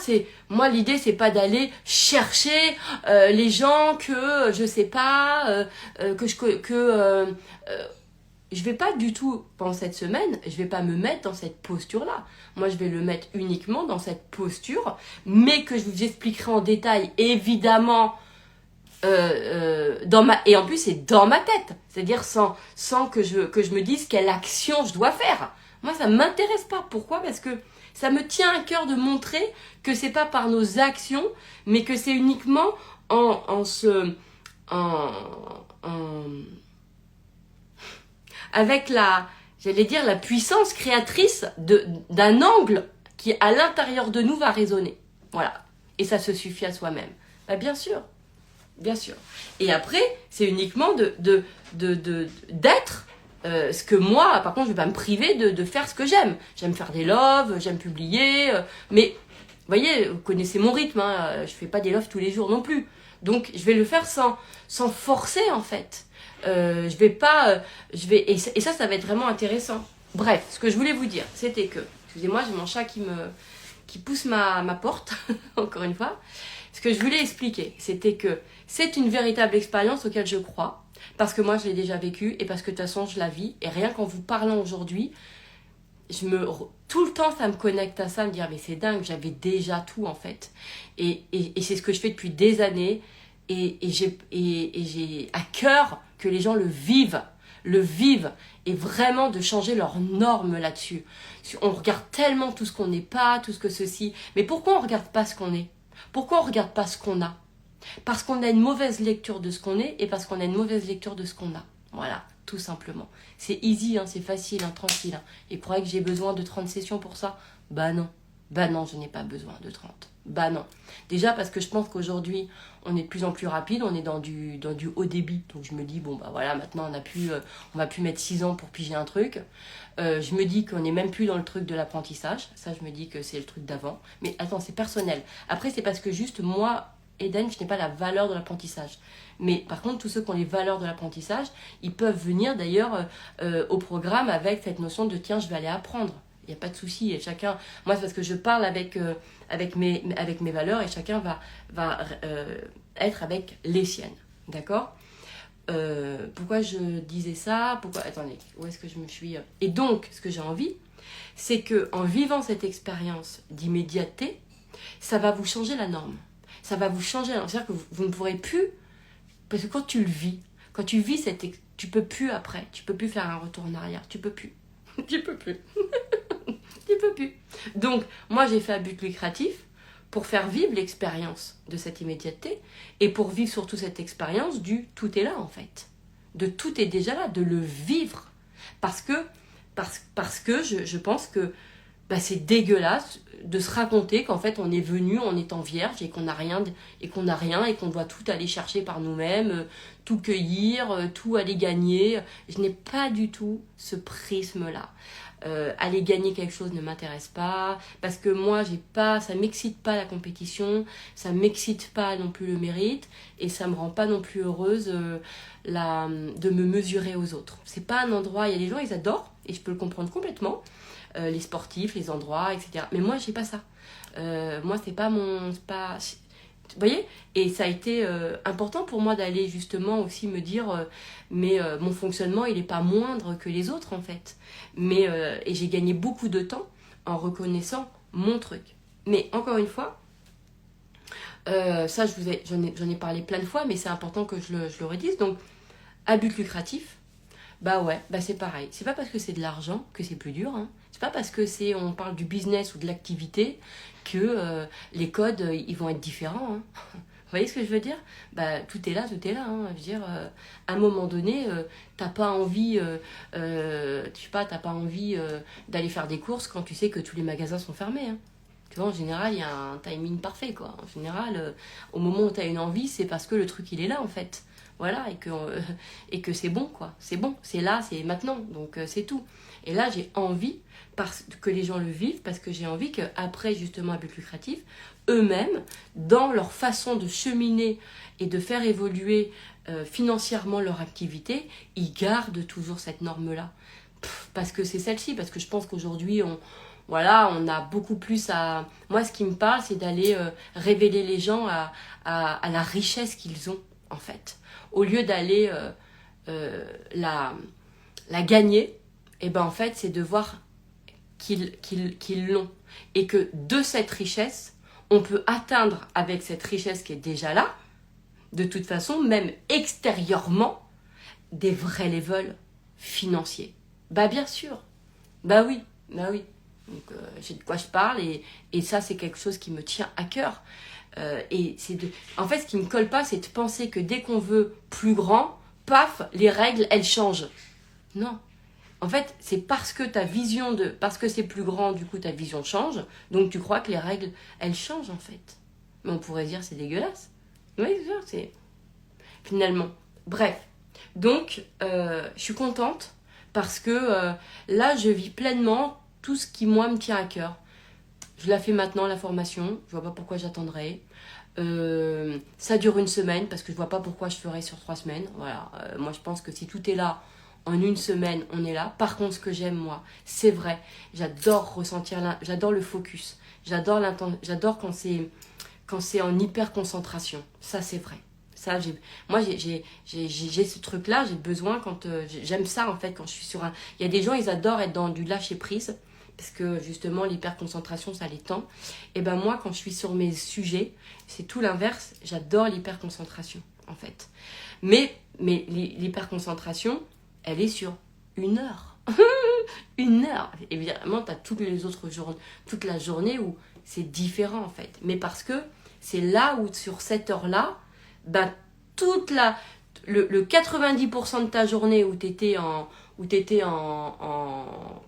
moi l'idée c'est pas d'aller chercher les gens que je sais pas je vais pas du tout pendant cette semaine, je vais pas me mettre dans cette posture là. Moi je vais le mettre uniquement dans cette posture, mais que je vous expliquerai en détail évidemment et en plus c'est dans ma tête, c'est-à-dire sans que je me dise quelle action je dois faire. Moi ça m'intéresse pas. Pourquoi? Parce que ça me tient à cœur de montrer que c'est pas par nos actions, mais que c'est uniquement avec la puissance créatrice d'un angle qui à l'intérieur de nous va résonner. Voilà. Et ça se suffit à soi-même. Bien sûr. Bien sûr. Et après, c'est uniquement d'être ce que moi, par contre, je vais pas me priver de faire ce que j'aime. J'aime faire des loves, j'aime publier, mais vous voyez, vous connaissez mon rythme, je fais pas des loves tous les jours non plus. Donc, je vais le faire sans forcer, en fait. Je vais pas... et ça va être vraiment intéressant. Bref, ce que je voulais vous dire, c'était que... Excusez-moi, j'ai mon chat qui pousse ma porte, encore une fois. Ce que je voulais expliquer, c'était que c'est une véritable expérience auquel je crois. Parce que moi, je l'ai déjà vécu et parce que de toute façon, je la vis. Et rien qu'en vous parlant aujourd'hui, tout le temps, ça me connecte à ça, me dire, mais c'est dingue, j'avais déjà tout en fait. Et c'est ce que je fais depuis des années. Et j'ai à cœur que les gens le vivent. Et vraiment de changer leurs normes là-dessus. On regarde tellement tout ce qu'on n'est pas, tout ce que ceci. Mais pourquoi on ne regarde pas ce qu'on est? Pourquoi on ne regarde pas ce qu'on a? Parce qu'on a une mauvaise lecture de ce qu'on est et parce qu'on a une mauvaise lecture de ce qu'on a. Voilà, tout simplement. C'est easy, c'est facile, tranquille. Et pourrait que j'ai besoin de 30 sessions pour ça? Non. Je n'ai pas besoin de 30. Non. Déjà parce que je pense qu'aujourd'hui, on est de plus en plus rapide, on est dans du haut débit. Donc je me dis, voilà, maintenant on va plus mettre 6 ans pour piger un truc. Je me dis qu'on n'est même plus dans le truc de l'apprentissage. Ça, je me dis que c'est le truc d'avant. Mais attends, c'est personnel. Après, c'est parce que juste moi... Eden, je n'ai pas la valeur de l'apprentissage. Mais par contre, tous ceux qui ont les valeurs de l'apprentissage, ils peuvent venir d'ailleurs au programme avec cette notion de tiens, je vais aller apprendre. Il n'y a pas de souci. Et chacun, moi, c'est parce que je parle avec mes valeurs et chacun va être avec les siennes. D'accord? Pourquoi je disais ça? Attendez, où est-ce que je me suis... Et donc, ce que j'ai envie, c'est qu'en vivant cette expérience d'immédiateté, ça va vous changer la norme. Ça va vous changer. C'est-à-dire que vous ne pourrez plus... Parce que quand tu le vis, tu peux plus après. Tu peux plus faire un retour en arrière. Tu peux plus. Tu peux plus. Tu peux plus. Donc, moi, j'ai fait un but lucratif pour faire vivre l'expérience de cette immédiateté et pour vivre surtout cette expérience du tout est là, en fait. De tout est déjà là, de le vivre. Parce que je pense que c'est dégueulasse de se raconter qu'en fait on est venu en étant vierge et qu'on n'a rien et qu'on doit tout aller chercher par nous-mêmes, tout cueillir, tout aller gagner. Je n'ai pas du tout ce prisme-là. Aller gagner quelque chose ne m'intéresse pas parce que moi ça m'excite pas la compétition, ça m'excite pas non plus le mérite et ça me rend pas non plus heureuse de me mesurer aux autres. C'est pas un endroit, il y a des gens ils adorent et je peux le comprendre complètement. Les sportifs, les endroits, etc. Mais moi, j'ai pas ça. Moi, c'est pas mon... Vous voyez? Et ça a été important pour moi d'aller justement aussi me dire mon fonctionnement, il est pas moindre que les autres, en fait. Et j'ai gagné beaucoup de temps en reconnaissant mon truc. Mais encore une fois, ça j'en ai parlé plein de fois, mais c'est important que je le redise. Donc, à but lucratif, bah ouais, bah c'est pareil. C'est pas parce que c'est de l'argent que c'est plus dur, hein. C'est pas parce que on parle du business ou de l'activité que les codes, ils vont être différents, hein. Vous voyez ce que je veux dire? Bah tout est là, hein. Je veux dire, à un moment donné, t'as pas envie, je sais pas, t'as pas envie d'aller faire des courses quand tu sais que tous les magasins sont fermés, hein. Tu vois, en général, il y a un timing parfait, quoi. En général, au moment où tu as une envie, c'est parce que le truc, il est là, en fait. Voilà, et que c'est bon, quoi. C'est bon, c'est là, c'est maintenant. Donc, c'est tout. Et là, j'ai envie que les gens le vivent, parce que j'ai envie qu'après, justement, à but lucratif, eux-mêmes, dans leur façon de cheminer et de faire évoluer financièrement leur activité, ils gardent toujours cette norme-là. Parce que c'est celle-ci, parce que je pense qu'aujourd'hui, voilà, on a beaucoup plus à... Moi, ce qui me parle, c'est d'aller révéler les gens à la richesse qu'ils ont, en fait. Au lieu d'aller la gagner, et ben en fait, c'est de voir qu'ils l'ont. Et que de cette richesse, on peut atteindre avec cette richesse qui est déjà là, de toute façon, même extérieurement, des vrais levels financiers. Bah bien sûr, bah oui. Donc j'ai de quoi je parle et ça c'est quelque chose qui me tient à cœur. En fait ce qui me colle pas c'est de penser que dès qu'on veut plus grand, paf, les règles elles changent. Non. En fait c'est parce que parce que c'est plus grand du coup ta vision change, donc tu crois que les règles elles changent en fait. Mais on pourrait dire c'est dégueulasse. Oui c'est finalement. Bref. Donc je suis contente parce que là je vis pleinement tout ce qui, moi, me tient à cœur. Je la fais maintenant, la formation. Je vois pas pourquoi j'attendrai. Ça dure une semaine, parce que je vois pas pourquoi je ferai sur 3 semaines. Voilà. Moi, je pense que si tout est là, en une semaine, on est là. Par contre, ce que j'aime, moi, c'est vrai. J'adore j'adore le focus. J'adore quand c'est en hyper concentration. Ça, c'est vrai. Ça, j'ai ce truc-là, j'ai besoin j'aime ça, en fait, quand je suis sur un... Il y a des gens, ils adorent être dans du lâcher-prise, parce que justement l'hyperconcentration ça les tend. Et ben moi quand je suis sur mes sujets c'est tout l'inverse, j'adore l'hyperconcentration en fait. Mais l'hyperconcentration elle est sur 1 heure. 1 heure. Évidemment t'as toutes les autres journées, toute la journée où c'est différent en fait. Mais parce que c'est là où sur cette heure là ben le 90% de ta journée où t'étais comment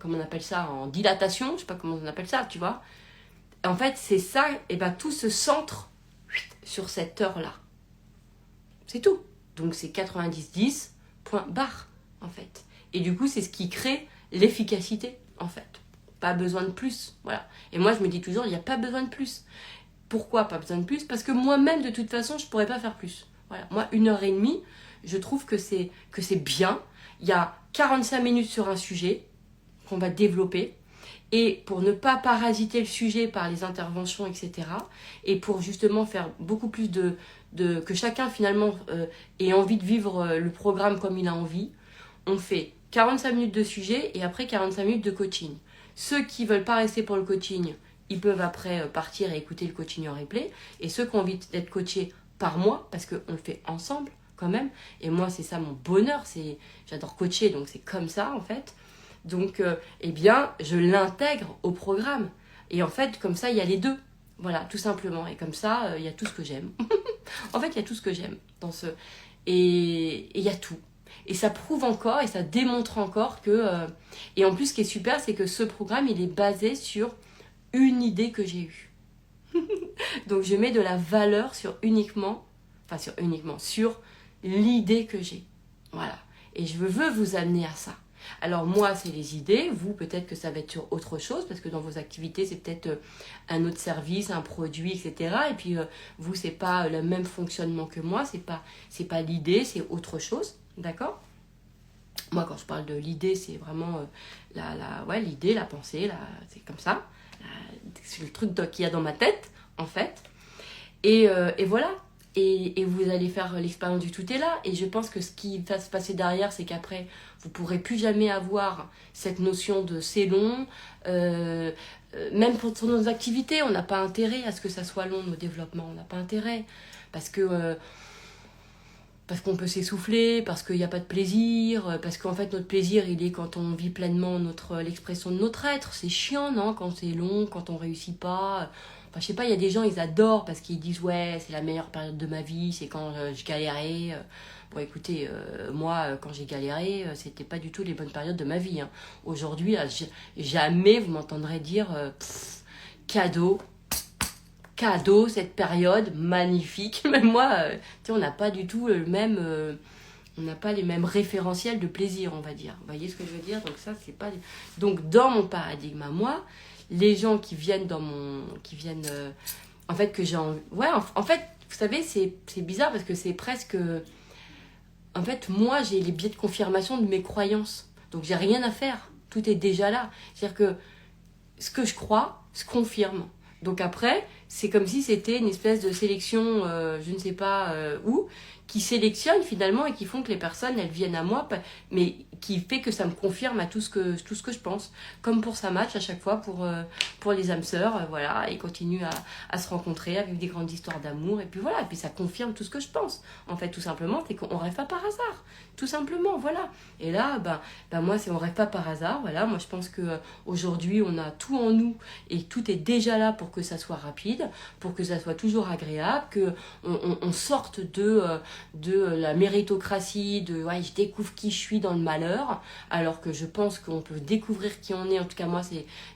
on appelle ça, en dilatation, je sais pas comment on appelle ça, tu vois. En fait, c'est ça, et ben tout se centre sur cette heure-là. C'est tout. Donc c'est 90-10, point barre, en fait. Et du coup, c'est ce qui crée l'efficacité, en fait. Pas besoin de plus, voilà. Et moi, je me dis toujours, il n'y a pas besoin de plus. Pourquoi pas besoin de plus? Parce que moi-même, de toute façon, je pourrais pas faire plus. Voilà. Moi, 1 heure et demie, je trouve que c'est bien. Il y a 45 minutes sur un sujet qu'on va développer. Et pour ne pas parasiter le sujet par les interventions, etc. Et pour justement faire beaucoup plus que chacun finalement ait envie de vivre le programme comme il a envie, on fait 45 minutes de sujet et après 45 minutes de coaching. Ceux qui ne veulent pas rester pour le coaching, ils peuvent après partir et écouter le coaching en replay. Et ceux qui ont envie d'être coachés par moi, parce qu'on le fait ensemble quand même. Et moi, c'est ça mon bonheur. J'adore coacher, donc c'est comme ça en fait. Donc, eh bien, je l'intègre au programme. Et en fait, comme ça, il y a les deux. Voilà, tout simplement. Et comme ça, il y a tout ce que j'aime. En fait, il y a tout ce que j'aime dans ce... Et il y a tout. Et ça prouve encore et ça démontre encore que... Et en plus, ce qui est super, c'est que ce programme, il est basé sur une idée que j'ai eue. Donc, je mets de la valeur sur l'idée que j'ai. Voilà. Et je veux vous amener à ça. Alors moi, c'est les idées. Vous, peut-être que ça va être sur autre chose, parce que dans vos activités, c'est peut-être un autre service, un produit, etc. Et puis, vous, c'est pas le même fonctionnement que moi. C'est pas l'idée, c'est autre chose. D'accord? Moi, quand je parle de l'idée, c'est vraiment l'idée, la pensée, c'est comme ça. C'est le truc qu'il y a dans ma tête, en fait. Et voilà. Et vous allez faire l'expérience du tout est là. Et je pense que ce qui va se passer derrière, c'est qu'après, vous ne pourrez plus jamais avoir cette notion de c'est long, même pour nos activités, on n'a pas intérêt à ce que ça soit long, nos développements. On n'a pas intérêt. Parce que... parce qu'on peut s'essouffler, parce qu'il n'y a pas de plaisir, parce qu'en fait notre plaisir il est quand on vit pleinement l'expression de notre être. C'est chiant, non? Quand c'est long, quand on réussit pas. Enfin, je sais pas, il y a des gens, ils adorent parce qu'ils disent ouais, c'est la meilleure période de ma vie, c'est quand je galérais. Bon écoutez, moi quand j'ai galéré, c'était pas du tout les bonnes périodes de ma vie. Hein. Aujourd'hui, jamais vous m'entendrez dire cadeau. Cadeau, cette période magnifique. Même moi, on n'a pas du tout le même... on n'a pas les mêmes référentiels de plaisir, on va dire. Vous voyez ce que je veux dire? Donc ça, c'est pas... Donc dans mon paradigme à moi, les gens qui viennent dans mon... qui viennent... en fait, que j'ai envie... Ouais, en fait, vous savez, c'est bizarre parce que c'est presque... En fait, moi, j'ai les biais de confirmation de mes croyances. Donc j'ai rien à faire. Tout est déjà là. C'est-à-dire que ce que je crois se confirme. Donc après, c'est comme si c'était une espèce de sélection, je ne sais pas où, qui sélectionne finalement et qui font que les personnes, elles viennent à moi, mais qui fait que ça me confirme à tout ce que je pense. Comme pour sa match à chaque fois, pour les âmes sœurs, voilà, ils continuent à se rencontrer, à vivre des grandes histoires d'amour, et puis voilà, et puis ça confirme tout ce que je pense. En fait, tout simplement, c'est qu'on rêve pas par hasard. Tout simplement, voilà. Et là, moi, c'est on rêve pas par hasard, voilà. Moi, je pense que aujourd'hui, on a tout en nous et tout est déjà là pour que ça soit rapide, pour que ça soit toujours agréable, que on sorte de la méritocratie, de ouais, je découvre qui je suis dans le malheur, alors que je pense qu'on peut découvrir qui on est. En tout cas, moi,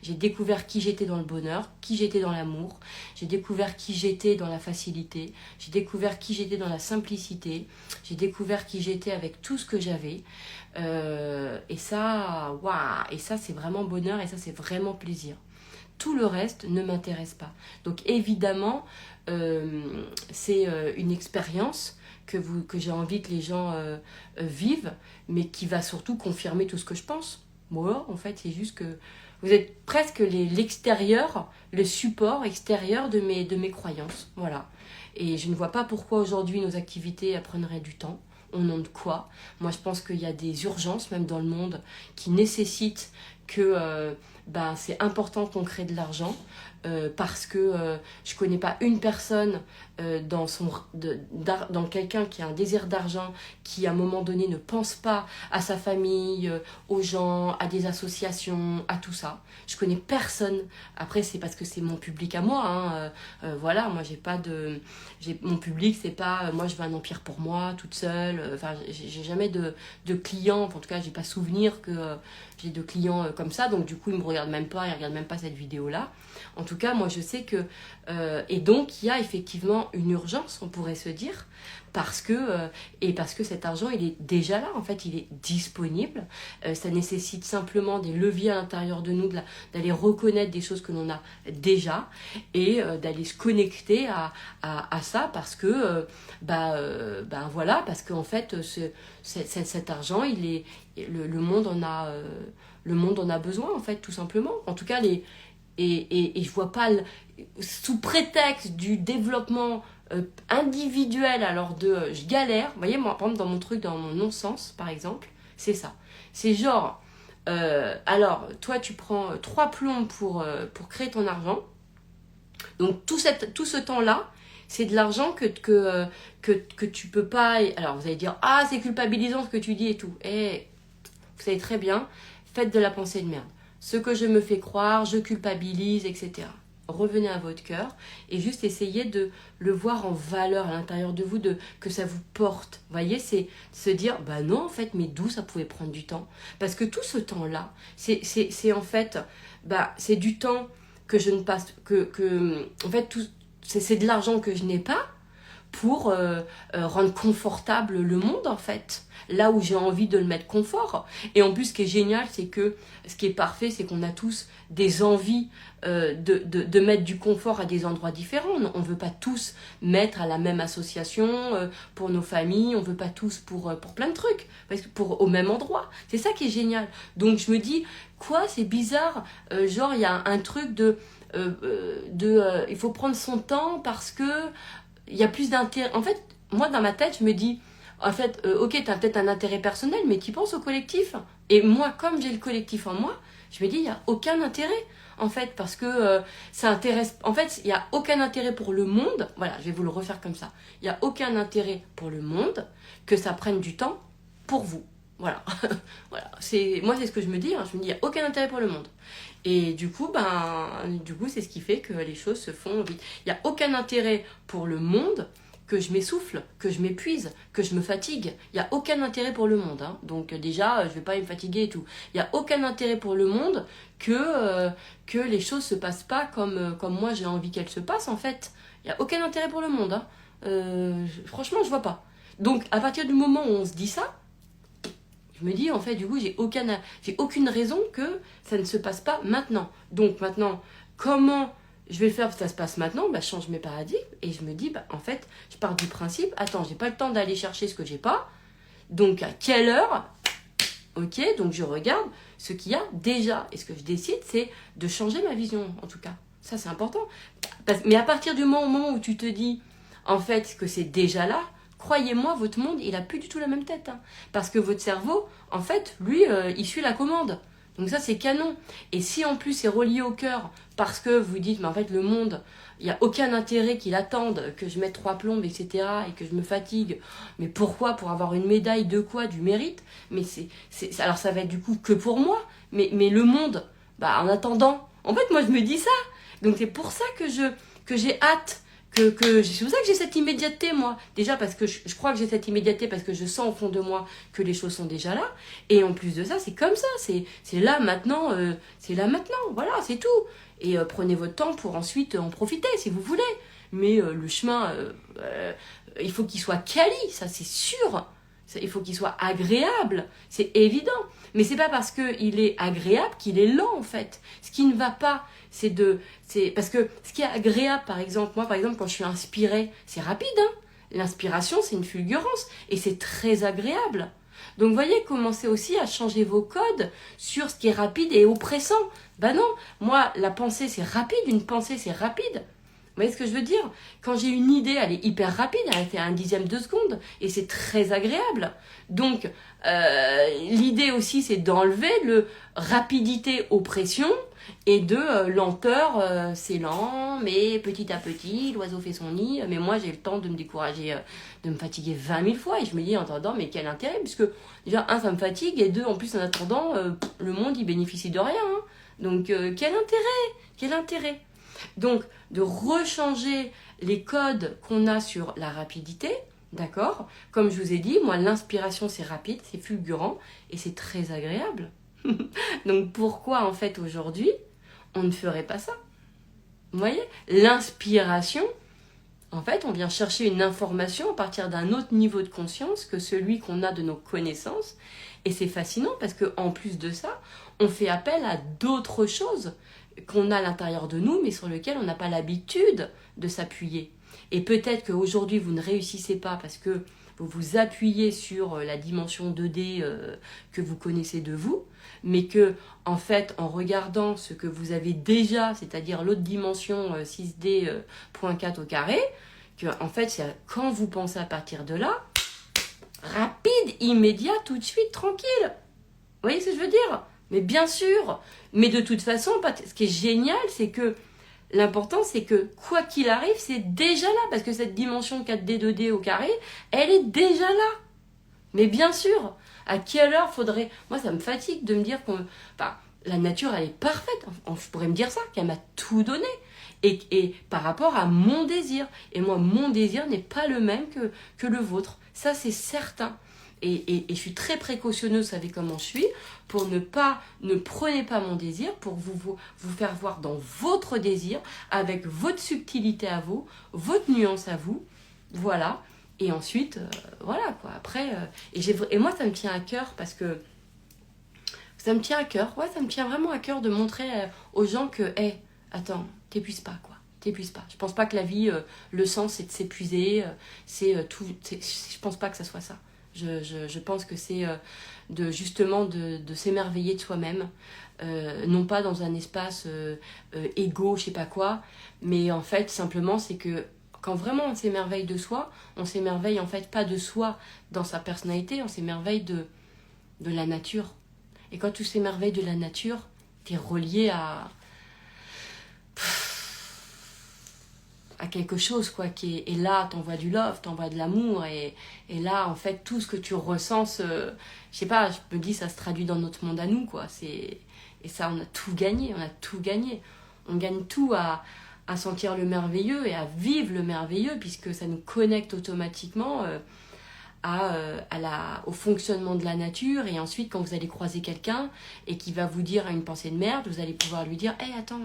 j'ai découvert qui j'étais dans le bonheur, qui j'étais dans l'amour, j'ai découvert qui j'étais dans la facilité, j'ai découvert qui j'étais dans la simplicité, j'ai découvert qui j'étais avec tout ce que j'avais. Et ça, waouh, et ça, c'est vraiment bonheur, et ça, c'est vraiment plaisir. Tout le reste ne m'intéresse pas. Donc évidemment, c'est une expérience que j'ai envie que les gens vivent, mais qui va surtout confirmer tout ce que je pense. Moi, en fait, c'est juste que vous êtes presque l'extérieur, le support extérieur de mes croyances. Voilà. Et je ne vois pas pourquoi aujourd'hui nos activités prendraient du temps. Au nom de quoi? Moi, je pense qu'il y a des urgences, même dans le monde, qui nécessitent que c'est important qu'on crée de l'argent. Parce que je connais pas une personne dans quelqu'un qui a un désir d'argent, qui à un moment donné ne pense pas à sa famille, aux gens, à des associations, à tout ça. Je connais personne. Après, c'est parce que c'est mon public à moi. Hein. Voilà, moi mon public, c'est pas moi je veux un empire pour moi toute seule. Enfin, j'ai jamais de clients. En tout cas, j'ai pas souvenir que j'ai de clients comme ça. Donc du coup, ils me regardent même pas, ils regardent même pas cette vidéo là. En tout cas, moi, je sais que... et donc, il y a effectivement une urgence, on pourrait se dire, parce que cet argent, il est déjà là, en fait, il est disponible. Ça nécessite simplement des leviers à l'intérieur de nous, d'aller reconnaître des choses que l'on a déjà et d'aller se connecter à ça, parce que, voilà, parce qu'en fait, cet argent, le monde en a... le monde en a besoin, en fait, tout simplement. En tout cas, et je vois pas, sous prétexte du développement individuel, alors je galère, vous voyez, moi, par exemple, dans mon truc, dans mon non-sens, par exemple, c'est ça. C'est genre, alors, toi, tu prends 3 plombs pour créer ton argent. Donc, tout ce temps-là, c'est de l'argent que tu peux pas... Alors, vous allez dire, ah, c'est culpabilisant ce que tu dis et tout. Et vous savez très bien, faites de la pensée de merde. Ce que je me fais croire, je culpabilise, etc. Revenez à votre cœur et juste essayez de le voir en valeur à l'intérieur de vous, que ça vous porte. Vous voyez, c'est se dire, bah non, en fait, mais d'où ça pouvait prendre du temps? Parce que tout ce temps-là, c'est en fait, c'est du temps que je ne passe, en fait, c'est de l'argent que je n'ai pas pour rendre confortable le monde, en fait. Là où j'ai envie de le mettre confort. Et en plus, ce qui est génial, c'est que, ce qui est parfait, c'est qu'on a tous des envies de mettre du confort à des endroits différents. On ne veut pas tous mettre à la même association pour nos familles, on ne veut pas tous pour plein de trucs, parce que au même endroit. C'est ça qui est génial. Donc je me dis, quoi, c'est bizarre, genre il y a un truc il faut prendre son temps parce que il y a plus d'intérêt. En fait, moi dans ma tête, je me dis, En fait, ok, tu as peut-être un intérêt personnel, mais tu penses au collectif. Et moi, comme j'ai le collectif en moi, je me dis, il n'y a aucun intérêt, en fait, parce que ça intéresse... En fait, il n'y a aucun intérêt pour le monde. Voilà, je vais vous le refaire comme ça. Il n'y a aucun intérêt pour le monde que ça prenne du temps pour vous. Voilà. Voilà. Moi, c'est ce que je me dis. Hein. Je me dis, il n'y a aucun intérêt pour le monde. Et du coup, c'est ce qui fait que les choses se font vite. Il n'y a aucun intérêt pour le monde que je m'essouffle, que je m'épuise, que je me fatigue. Il n'y a aucun intérêt pour le monde. Hein. Donc déjà, je ne vais pas me fatiguer et tout. Il n'y a aucun intérêt pour le monde que les choses ne se passent pas comme moi j'ai envie qu'elles se passent en fait. Il n'y a aucun intérêt pour le monde. Hein. Franchement, je vois pas. Donc à partir du moment où on se dit ça, je me dis, en fait, du coup, j'ai aucune raison que ça ne se passe pas maintenant. Donc, maintenant, comment je vais faire pour que ça se passe maintenant? Je change mes paradigmes et je me dis, en fait, je pars du principe, attends, j'ai pas le temps d'aller chercher ce que j'ai pas. Donc, à quelle heure? Ok, donc je regarde ce qu'il y a déjà. Et ce que je décide, c'est de changer ma vision, en tout cas. Ça, c'est important. Mais à partir du moment où tu te dis, en fait, que c'est déjà là, croyez-moi, votre monde, il a plus du tout la même tête. Hein. Parce que votre cerveau, en fait, lui, il suit la commande. Donc ça, c'est canon. Et si en plus c'est relié au cœur, parce que vous dites, mais en fait, le monde, il n'y a aucun intérêt qu'il attende que je mette 3 plombes, etc., et que je me fatigue. Mais pourquoi? Pour avoir une médaille de quoi? Du mérite? Mais alors ça va être du coup que pour moi. Mais le monde, en attendant, en fait, moi, je me dis ça. Donc c'est pour ça que j'ai hâte. C'est pour ça que j'ai cette immédiateté, moi. Déjà parce que je crois que j'ai cette immédiateté parce que je sens au fond de moi que les choses sont déjà là. Et en plus de ça, c'est comme ça. C'est là maintenant. C'est là maintenant. Voilà, c'est tout. Et prenez votre temps pour ensuite en profiter si vous voulez. Mais le chemin, il faut qu'il soit quali, ça c'est sûr. Il faut qu'il soit agréable, c'est évident. Mais c'est pas parce qu'il est agréable qu'il est lent en fait. Ce qui ne va pas, parce que ce qui est agréable, par exemple, moi par exemple quand je suis inspirée, c'est rapide. Hein. L'inspiration c'est une fulgurance et c'est très agréable. Donc voyez, commencez aussi à changer vos codes sur ce qui est rapide et oppressant. Non, moi la pensée c'est rapide, une pensée c'est rapide. Vous voyez ce que je veux dire? Quand j'ai une idée, elle est hyper rapide, elle fait un dixième de seconde, et c'est très agréable. Donc, l'idée aussi, c'est d'enlever le rapidité oppression, et de lenteur, c'est lent, mais petit à petit, l'oiseau fait son nid. Mais moi, j'ai le temps de me décourager, de me fatiguer 20 000 fois, et je me dis en attendant, mais quel intérêt? Puisque déjà, un, ça me fatigue, et deux, en plus, en attendant, le monde, il bénéficie de rien. Hein. Donc, quel intérêt? Quel intérêt? Donc, de rechanger les codes qu'on a sur la rapidité, d'accord? Comme je vous ai dit, moi, l'inspiration, c'est rapide, c'est fulgurant et c'est très agréable. Donc, pourquoi, en fait, aujourd'hui, on ne ferait pas ça? Vous voyez? L'inspiration, en fait, on vient chercher une information à partir d'un autre niveau de conscience que celui qu'on a de nos connaissances. Et c'est fascinant parce qu'en plus de ça, on fait appel à d'autres choses qu'on a à l'intérieur de nous, mais sur lesquelles on n'a pas l'habitude de s'appuyer. Et peut-être qu'aujourd'hui, vous ne réussissez pas parce que vous vous appuyez sur la dimension 2D que vous connaissez de vous, mais que, en fait, en regardant ce que vous avez déjà, c'est-à-dire l'autre dimension 6D.4 au carré, que, en fait, c'est quand vous pensez à partir de là, rapide, immédiat, tout de suite, tranquille. Vous voyez ce que je veux dire? Mais bien sûr. Mais de toute façon, ce qui est génial, c'est que l'important, c'est que quoi qu'il arrive, c'est déjà là. Parce que cette dimension 4D, 2D au carré, elle est déjà là. Mais bien sûr, à quelle heure faudrait... Moi, ça me fatigue de me dire que la nature, elle est parfaite. Je pourrais me dire ça, qu'elle m'a tout donné. Et par rapport à mon désir. Et moi, mon désir n'est pas le même que le vôtre. Ça, c'est certain. Et je suis très précautionneuse, vous savez comment je suis, pour ne prenez pas mon désir, pour vous faire voir dans votre désir, avec votre subtilité à vous, votre nuance à vous, voilà. Et ensuite, voilà quoi, après, et moi ça me tient à cœur parce que, ça me tient à cœur, ouais, ça me tient vraiment à cœur de montrer aux gens que, attends, t'épuises pas quoi. T'épuises pas. Je pense pas que la vie, le sens c'est de s'épuiser, je pense pas que ça soit ça. Je pense que c'est justement de s'émerveiller de soi-même, non pas dans un espace égo, je sais pas quoi, mais en fait simplement c'est que quand vraiment on s'émerveille de soi, on s'émerveille en fait pas de soi dans sa personnalité, on s'émerveille de la nature. Et quand tu s'émerveilles de la nature, tu es relié à quelque chose, quoi, et là, t'envoies du love, t'envoies de l'amour, et là, en fait, tout ce que tu ressens, je sais pas, je me dis, ça se traduit dans notre monde à nous, quoi, et ça, on a tout gagné, on gagne tout à sentir le merveilleux et à vivre le merveilleux, puisque ça nous connecte automatiquement au fonctionnement de la nature. Et ensuite, quand vous allez croiser quelqu'un et qui va vous dire une pensée de merde, vous allez pouvoir lui dire hey, attends,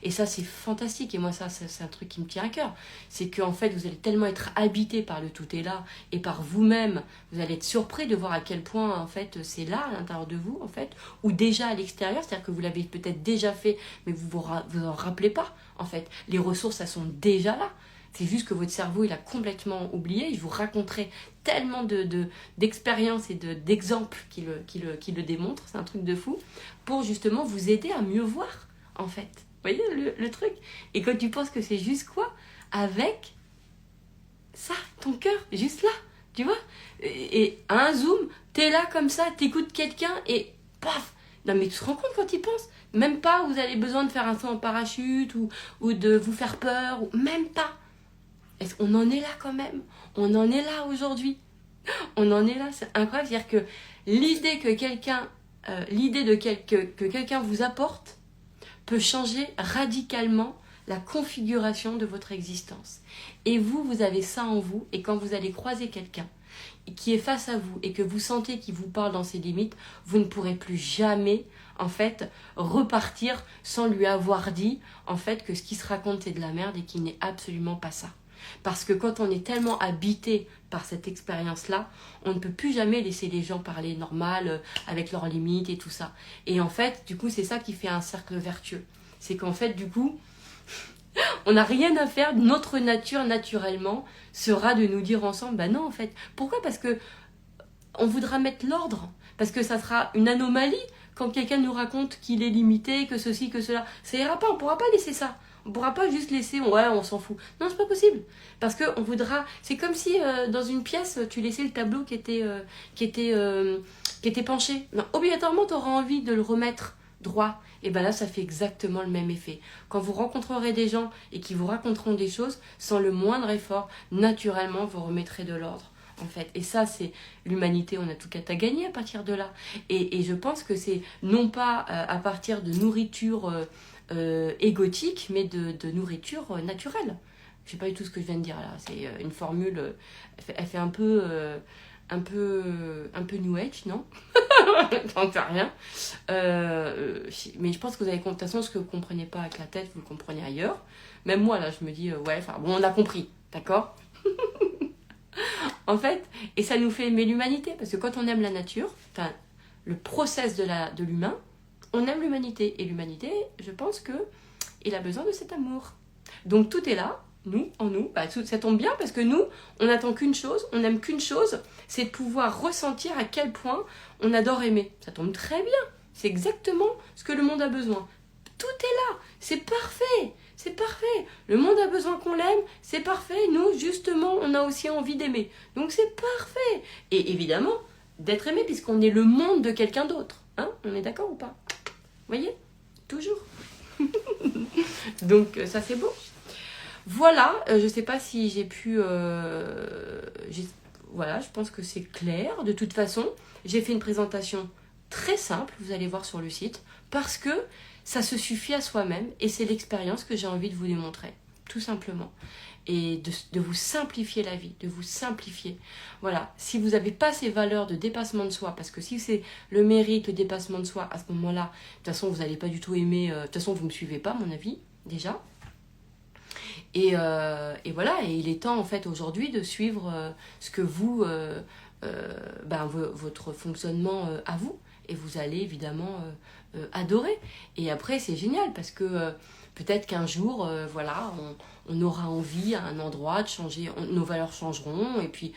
et ça c'est fantastique. Et moi ça c'est un truc qui me tient à cœur, c'est qu'en fait vous allez tellement être habité par le tout est là et par vous-même, vous allez être surpris de voir à quel point en fait c'est là à l'intérieur de vous, en fait, ou déjà à l'extérieur, c'est-à-dire que vous l'avez peut-être déjà fait mais vous en rappelez pas. En fait les ressources elles sont déjà là. C'est juste que votre cerveau, il a complètement oublié. Je vous raconterai tellement d'expériences et d'exemples qui le démontrent. C'est un truc de fou. Pour justement vous aider à mieux voir, en fait. Vous voyez le truc? Et quand tu penses que c'est juste quoi? Avec ça, ton cœur, juste là. Tu vois? Et à un zoom, t'es là comme ça, t'écoutes quelqu'un et paf! Non mais tu te rends compte quand tu penses? Même pas vous avez besoin de faire un saut en parachute ou de vous faire peur. Même pas. Est-ce qu'on en est là quand même? On en est là aujourd'hui. On en est là, c'est incroyable. C'est-à-dire que l'idée que quelqu'un vous apporte peut changer radicalement la configuration de votre existence. Et vous avez ça en vous. Et quand vous allez croiser quelqu'un qui est face à vous et que vous sentez qu'il vous parle dans ses limites, vous ne pourrez plus jamais, en fait, repartir sans lui avoir dit, en fait, que ce qui se raconte, c'est de la merde et qu'il n'est absolument pas ça. Parce que quand on est tellement habité par cette expérience-là, on ne peut plus jamais laisser les gens parler normal, avec leurs limites et tout ça. Et en fait, du coup, c'est ça qui fait un cercle vertueux. C'est qu'en fait, du coup, on n'a rien à faire. Notre nature, naturellement, sera de nous dire ensemble, bah non, en fait. Pourquoi? Parce que on voudra mettre l'ordre. Parce que ça sera une anomalie quand quelqu'un nous raconte qu'il est limité, que ceci, que cela. Ça ira pas, on ne pourra pas laisser ça. On ne pourra pas juste laisser, ouais, on s'en fout. Non, c'est pas possible. Parce qu'on voudra... C'est comme si dans une pièce, tu laissais le tableau qui était penché. Non, obligatoirement, tu auras envie de le remettre droit. Et bien là, ça fait exactement le même effet. Quand vous rencontrerez des gens et qui vous raconteront des choses, sans le moindre effort, naturellement, vous remettrez de l'ordre. En fait. Et ça, c'est l'humanité, on a tout qu'à gagner à partir de là. Et je pense que c'est non pas à partir de nourriture égotique, mais de nourriture naturelle. Je sais pas du tout ce que je viens de dire là. C'est une formule, elle fait un peu New Age, non? J'en sais rien. Mais je pense que vous avez de toute façon ce que vous comprenez pas avec la tête, vous le comprenez ailleurs. Même moi là, je me dis ouais, enfin bon, on a compris, d'accord? En fait, et ça nous fait aimer l'humanité, parce que quand on aime la nature, enfin, le process de l'humain, on aime l'humanité. Et l'humanité, je pense que il a besoin de cet amour. Donc tout est là, nous, en nous. Bah, ça tombe bien, parce que nous, on n'attend qu'une chose, on n'aime qu'une chose, c'est de pouvoir ressentir à quel point on adore aimer. Ça tombe très bien. C'est exactement ce que le monde a besoin. Tout est là, c'est parfait. C'est parfait. Le monde a besoin qu'on l'aime, c'est parfait. Nous, justement, on a aussi envie d'aimer. Donc c'est parfait. Et évidemment, d'être aimé puisqu'on est le monde de quelqu'un d'autre. Hein? On est d'accord ou pas? Vous voyez? Toujours. Donc ça c'est beau. Voilà, je sais pas si j'ai pu... voilà, je pense que c'est clair. De toute façon, j'ai fait une présentation très simple, vous allez voir sur le site, parce que ça se suffit à soi-même et c'est l'expérience que j'ai envie de vous démontrer, tout simplement. Et de vous simplifier la vie, de vous simplifier. Voilà, si vous n'avez pas ces valeurs de dépassement de soi, parce que si c'est le mérite, le dépassement de soi, à ce moment-là, de toute façon, vous n'allez pas du tout aimer, de toute façon, vous ne me suivez pas, à mon avis, déjà. Et voilà, et il est temps, en fait, aujourd'hui, de suivre ce que vous, votre fonctionnement à vous. Et vous allez évidemment adorer. Et après, c'est génial parce que peut-être qu'un jour, voilà, on aura envie à un endroit de changer, nos valeurs changeront. Et puis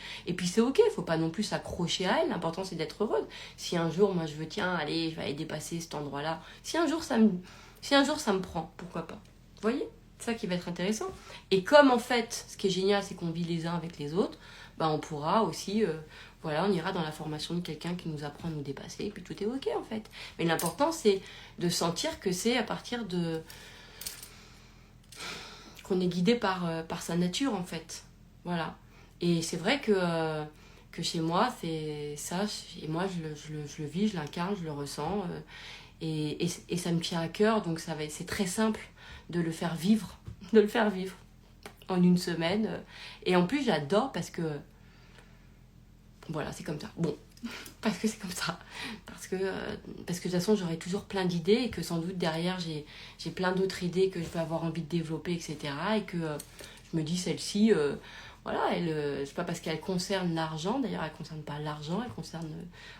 c'est ok, il ne faut pas non plus s'accrocher à elles. L'important, c'est d'être heureuse. Si un jour, moi, je veux, tiens, allez, je vais aller dépasser cet endroit-là. Si un jour, ça me prend, pourquoi pas? Vous voyez? C'est ça qui va être intéressant. Et comme en fait, ce qui est génial, c'est qu'on vit les uns avec les autres, bah, on pourra aussi, voilà, on ira dans la formation de quelqu'un qui nous apprend à nous dépasser, et puis tout est ok en fait. Mais l'important, c'est de sentir que c'est à partir de... qu'on est guidé par sa nature en fait. Voilà. Et c'est vrai que chez moi, c'est ça, et moi je le vis, je l'incarne, je le ressens, et ça me tient à cœur, donc c'est très simple de le faire vivre, de le faire vivre en une semaine. Et en plus, j'adore parce que, voilà, c'est comme ça. Bon, parce que c'est comme ça. Parce que de toute façon, j'aurai toujours plein d'idées et que sans doute derrière, j'ai plein d'autres idées que je vais avoir envie de développer, etc. Et que je me dis, celle-ci, voilà, c'est pas parce qu'elle concerne l'argent, d'ailleurs, elle ne concerne pas l'argent, elle concerne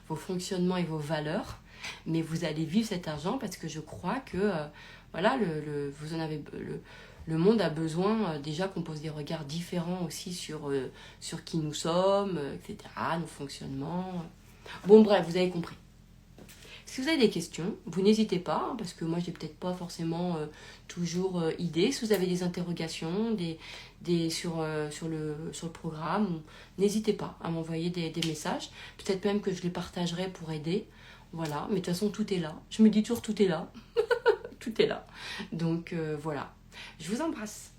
vos fonctionnements et vos valeurs. Mais vous allez vivre cet argent parce que je crois que, voilà, vous en avez... Le monde a besoin déjà qu'on pose des regards différents aussi sur qui nous sommes, etc., nos fonctionnements. Bon, bref, vous avez compris. Si vous avez des questions, vous n'hésitez pas, hein, parce que moi, j'ai peut-être pas forcément toujours idée. Si vous avez des interrogations sur le programme, n'hésitez pas à m'envoyer des messages. Peut-être même que je les partagerai pour aider. Voilà, mais de toute façon, tout est là. Je me dis toujours, tout est là. Tout est là. Donc, voilà. Je vous embrasse.